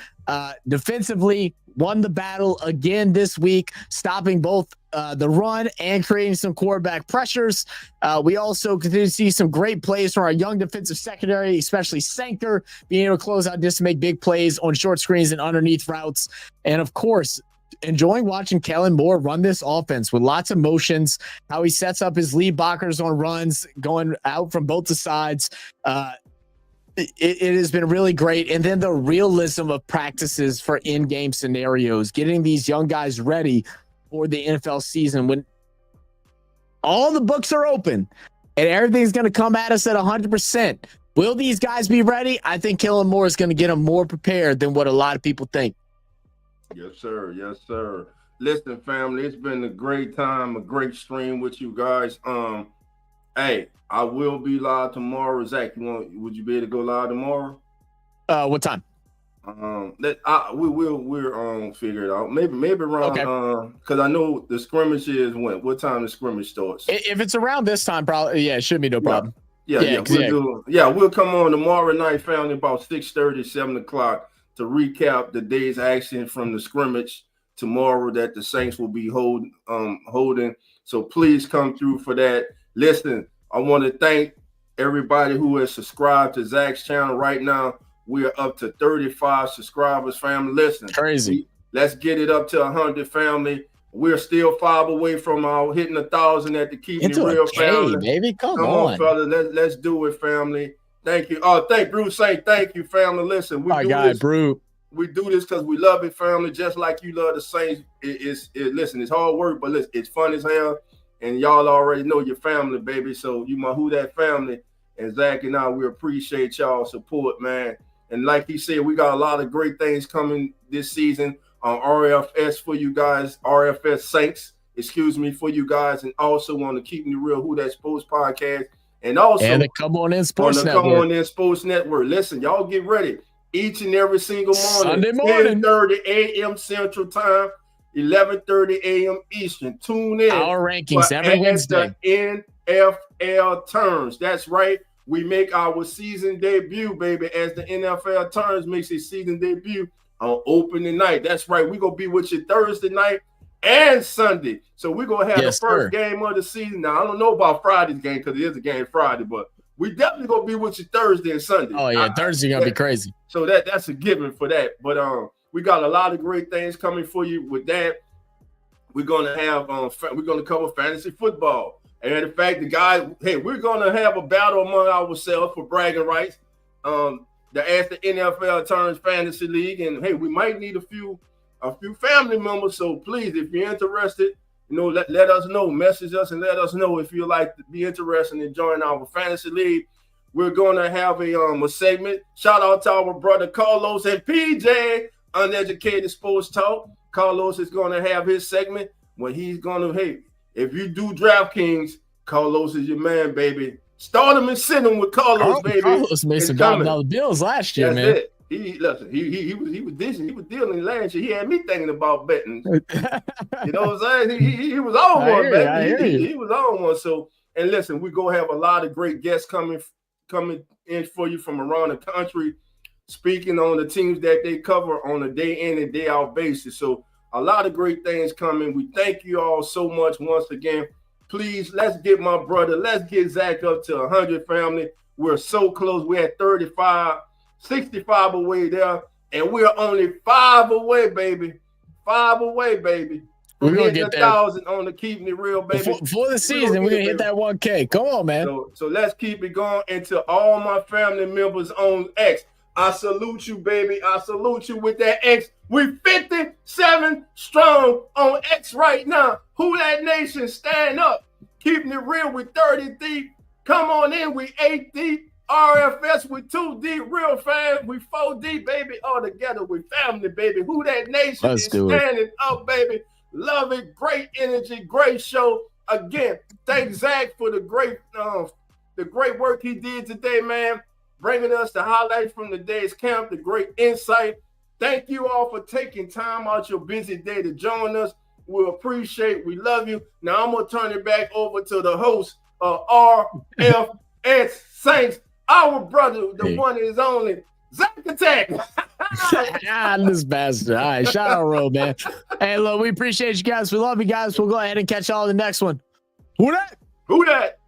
Defensively, won the battle again this week, stopping both the run and creating some quarterback pressures. We also continue to see some great plays from our young defensive secondary, especially Sanker, being able to close out just to make big plays on short screens and underneath routes. And of course, enjoying watching Kellen Moore run this offense with lots of motions, how he sets up his lead blockers on runs, going out from both the sides. It has been really great. And then the realism of practices for in-game scenarios, getting these young guys ready for the NFL season when all the books are open and everything's going to come at us at 100%. Will these guys be ready? I think Kellen Moore is going to get them more prepared than what a lot of people think. Yes, sir. Yes, sir. Listen, family, it's been a great time, a great stream with you guys. Hey, I will be live tomorrow. Zach, would you be able to go live tomorrow? What time? We'll figure it out. Maybe around because I know the scrimmage is what time the scrimmage starts. If it's around this time, probably it should be no problem. We'll come on tomorrow night, family, about 6:30, 7 o'clock to recap the day's action from the scrimmage tomorrow that the Saints will be holding. So please come through for that. Listen, I want to thank everybody who has subscribed to Zach's channel right now. We are up to 35 subscribers, family. Listen, crazy. Let's get it up to 100, family. We're still 5 away from hitting 1,000 at the Keeping It Real, family. Baby, come on, fella. Let's do it, family. Thank you. Thank Bruce. Say thank you, family. Listen, we do this because we love it, family. Just like you love the Saints. Listen, it's hard work, but listen, it's fun as hell. And y'all already know your family, baby. So you my Who That family. And Zach and I, we appreciate y'all support, man. And like he said, we got a lot of great things coming this season on RFS for you guys, RFS Saints, for you guys. And also on the Keeping It Real Who That Sports podcast. And also the Come On In Sports Network. Listen, y'all get ready. Each and every single morning, Sunday morning, 10:30 a.m. Central Time, 11:30 a.m. Eastern. Tune in. Our rankings every Wednesday. At turns. That's right. We make our season debut, baby, as the NFL turns makes its season debut on opening night. That's right. We're going to be with you Thursday night and Sunday. So we're going to have the first game of the season. Now, I don't know about Friday's game because it is a game Friday, but we definitely going to be with you Thursday and Sunday. Oh, yeah. Thursday going to be crazy. So that's a given for that. But we got a lot of great things coming for you with that. We're going to have we're going to cover fantasy football. And in fact, we're going to have a battle among ourselves for bragging rights. As the NFL turns fantasy league, and hey, we might need a few family members. So please, if you're interested, let us know. Message us and let us know if you'd like to be interested in joining our fantasy league. We're going to have a segment. Shout out to our brother Carlos and PJ, Uneducated Sports Talk. Carlos is going to have his segment when he's going to, if you do DraftKings, Carlos is your man, baby. Start him and sit him with Carlos, baby. Carlos made some $5 bills last year, man. It. He was dealing last year. He had me thinking about betting. You know what I'm saying? He was on one, baby. He was on one. So, and listen, we're gonna have a lot of great guests coming in for you from around the country, speaking on the teams that they cover on a day in and day out basis. So a lot of great things coming. We thank you all so much once again. Please, let's get Zach up to 100, family. We're so close. We're at 35, 65 away there, and we're only 5 away, baby. 5 away, baby. We're going to get 1,000 on the Keeping It Real, baby. Before the season, we're going to hit that 1K. Come on, man. So let's keep it going. And to all my family members on X, I salute you, baby. I salute you with that X. We're 57 strong on X right now. Who that nation? Stand up. Keeping it real with 30 deep. Come on in. We 8 deep. RFS with 2 deep. Real fans. We 4 deep, baby. All together with family, baby. Who that nation is standing up, baby. Love it. Great energy. Great show. Again, thank Zach for the great work he did today, man. Bringing us the highlights from the day's camp, the great insight. Thank you all for taking time out your busy day to join us. We appreciate, we love you. Now I'm going to turn it back over to the host of RFS Saints, our brother, the one and is only, Zach Attack. This bastard. All right, shout out, Road, man. Hey, look, we appreciate you guys. We love you guys. We'll go ahead and catch y'all in the next one. Who that?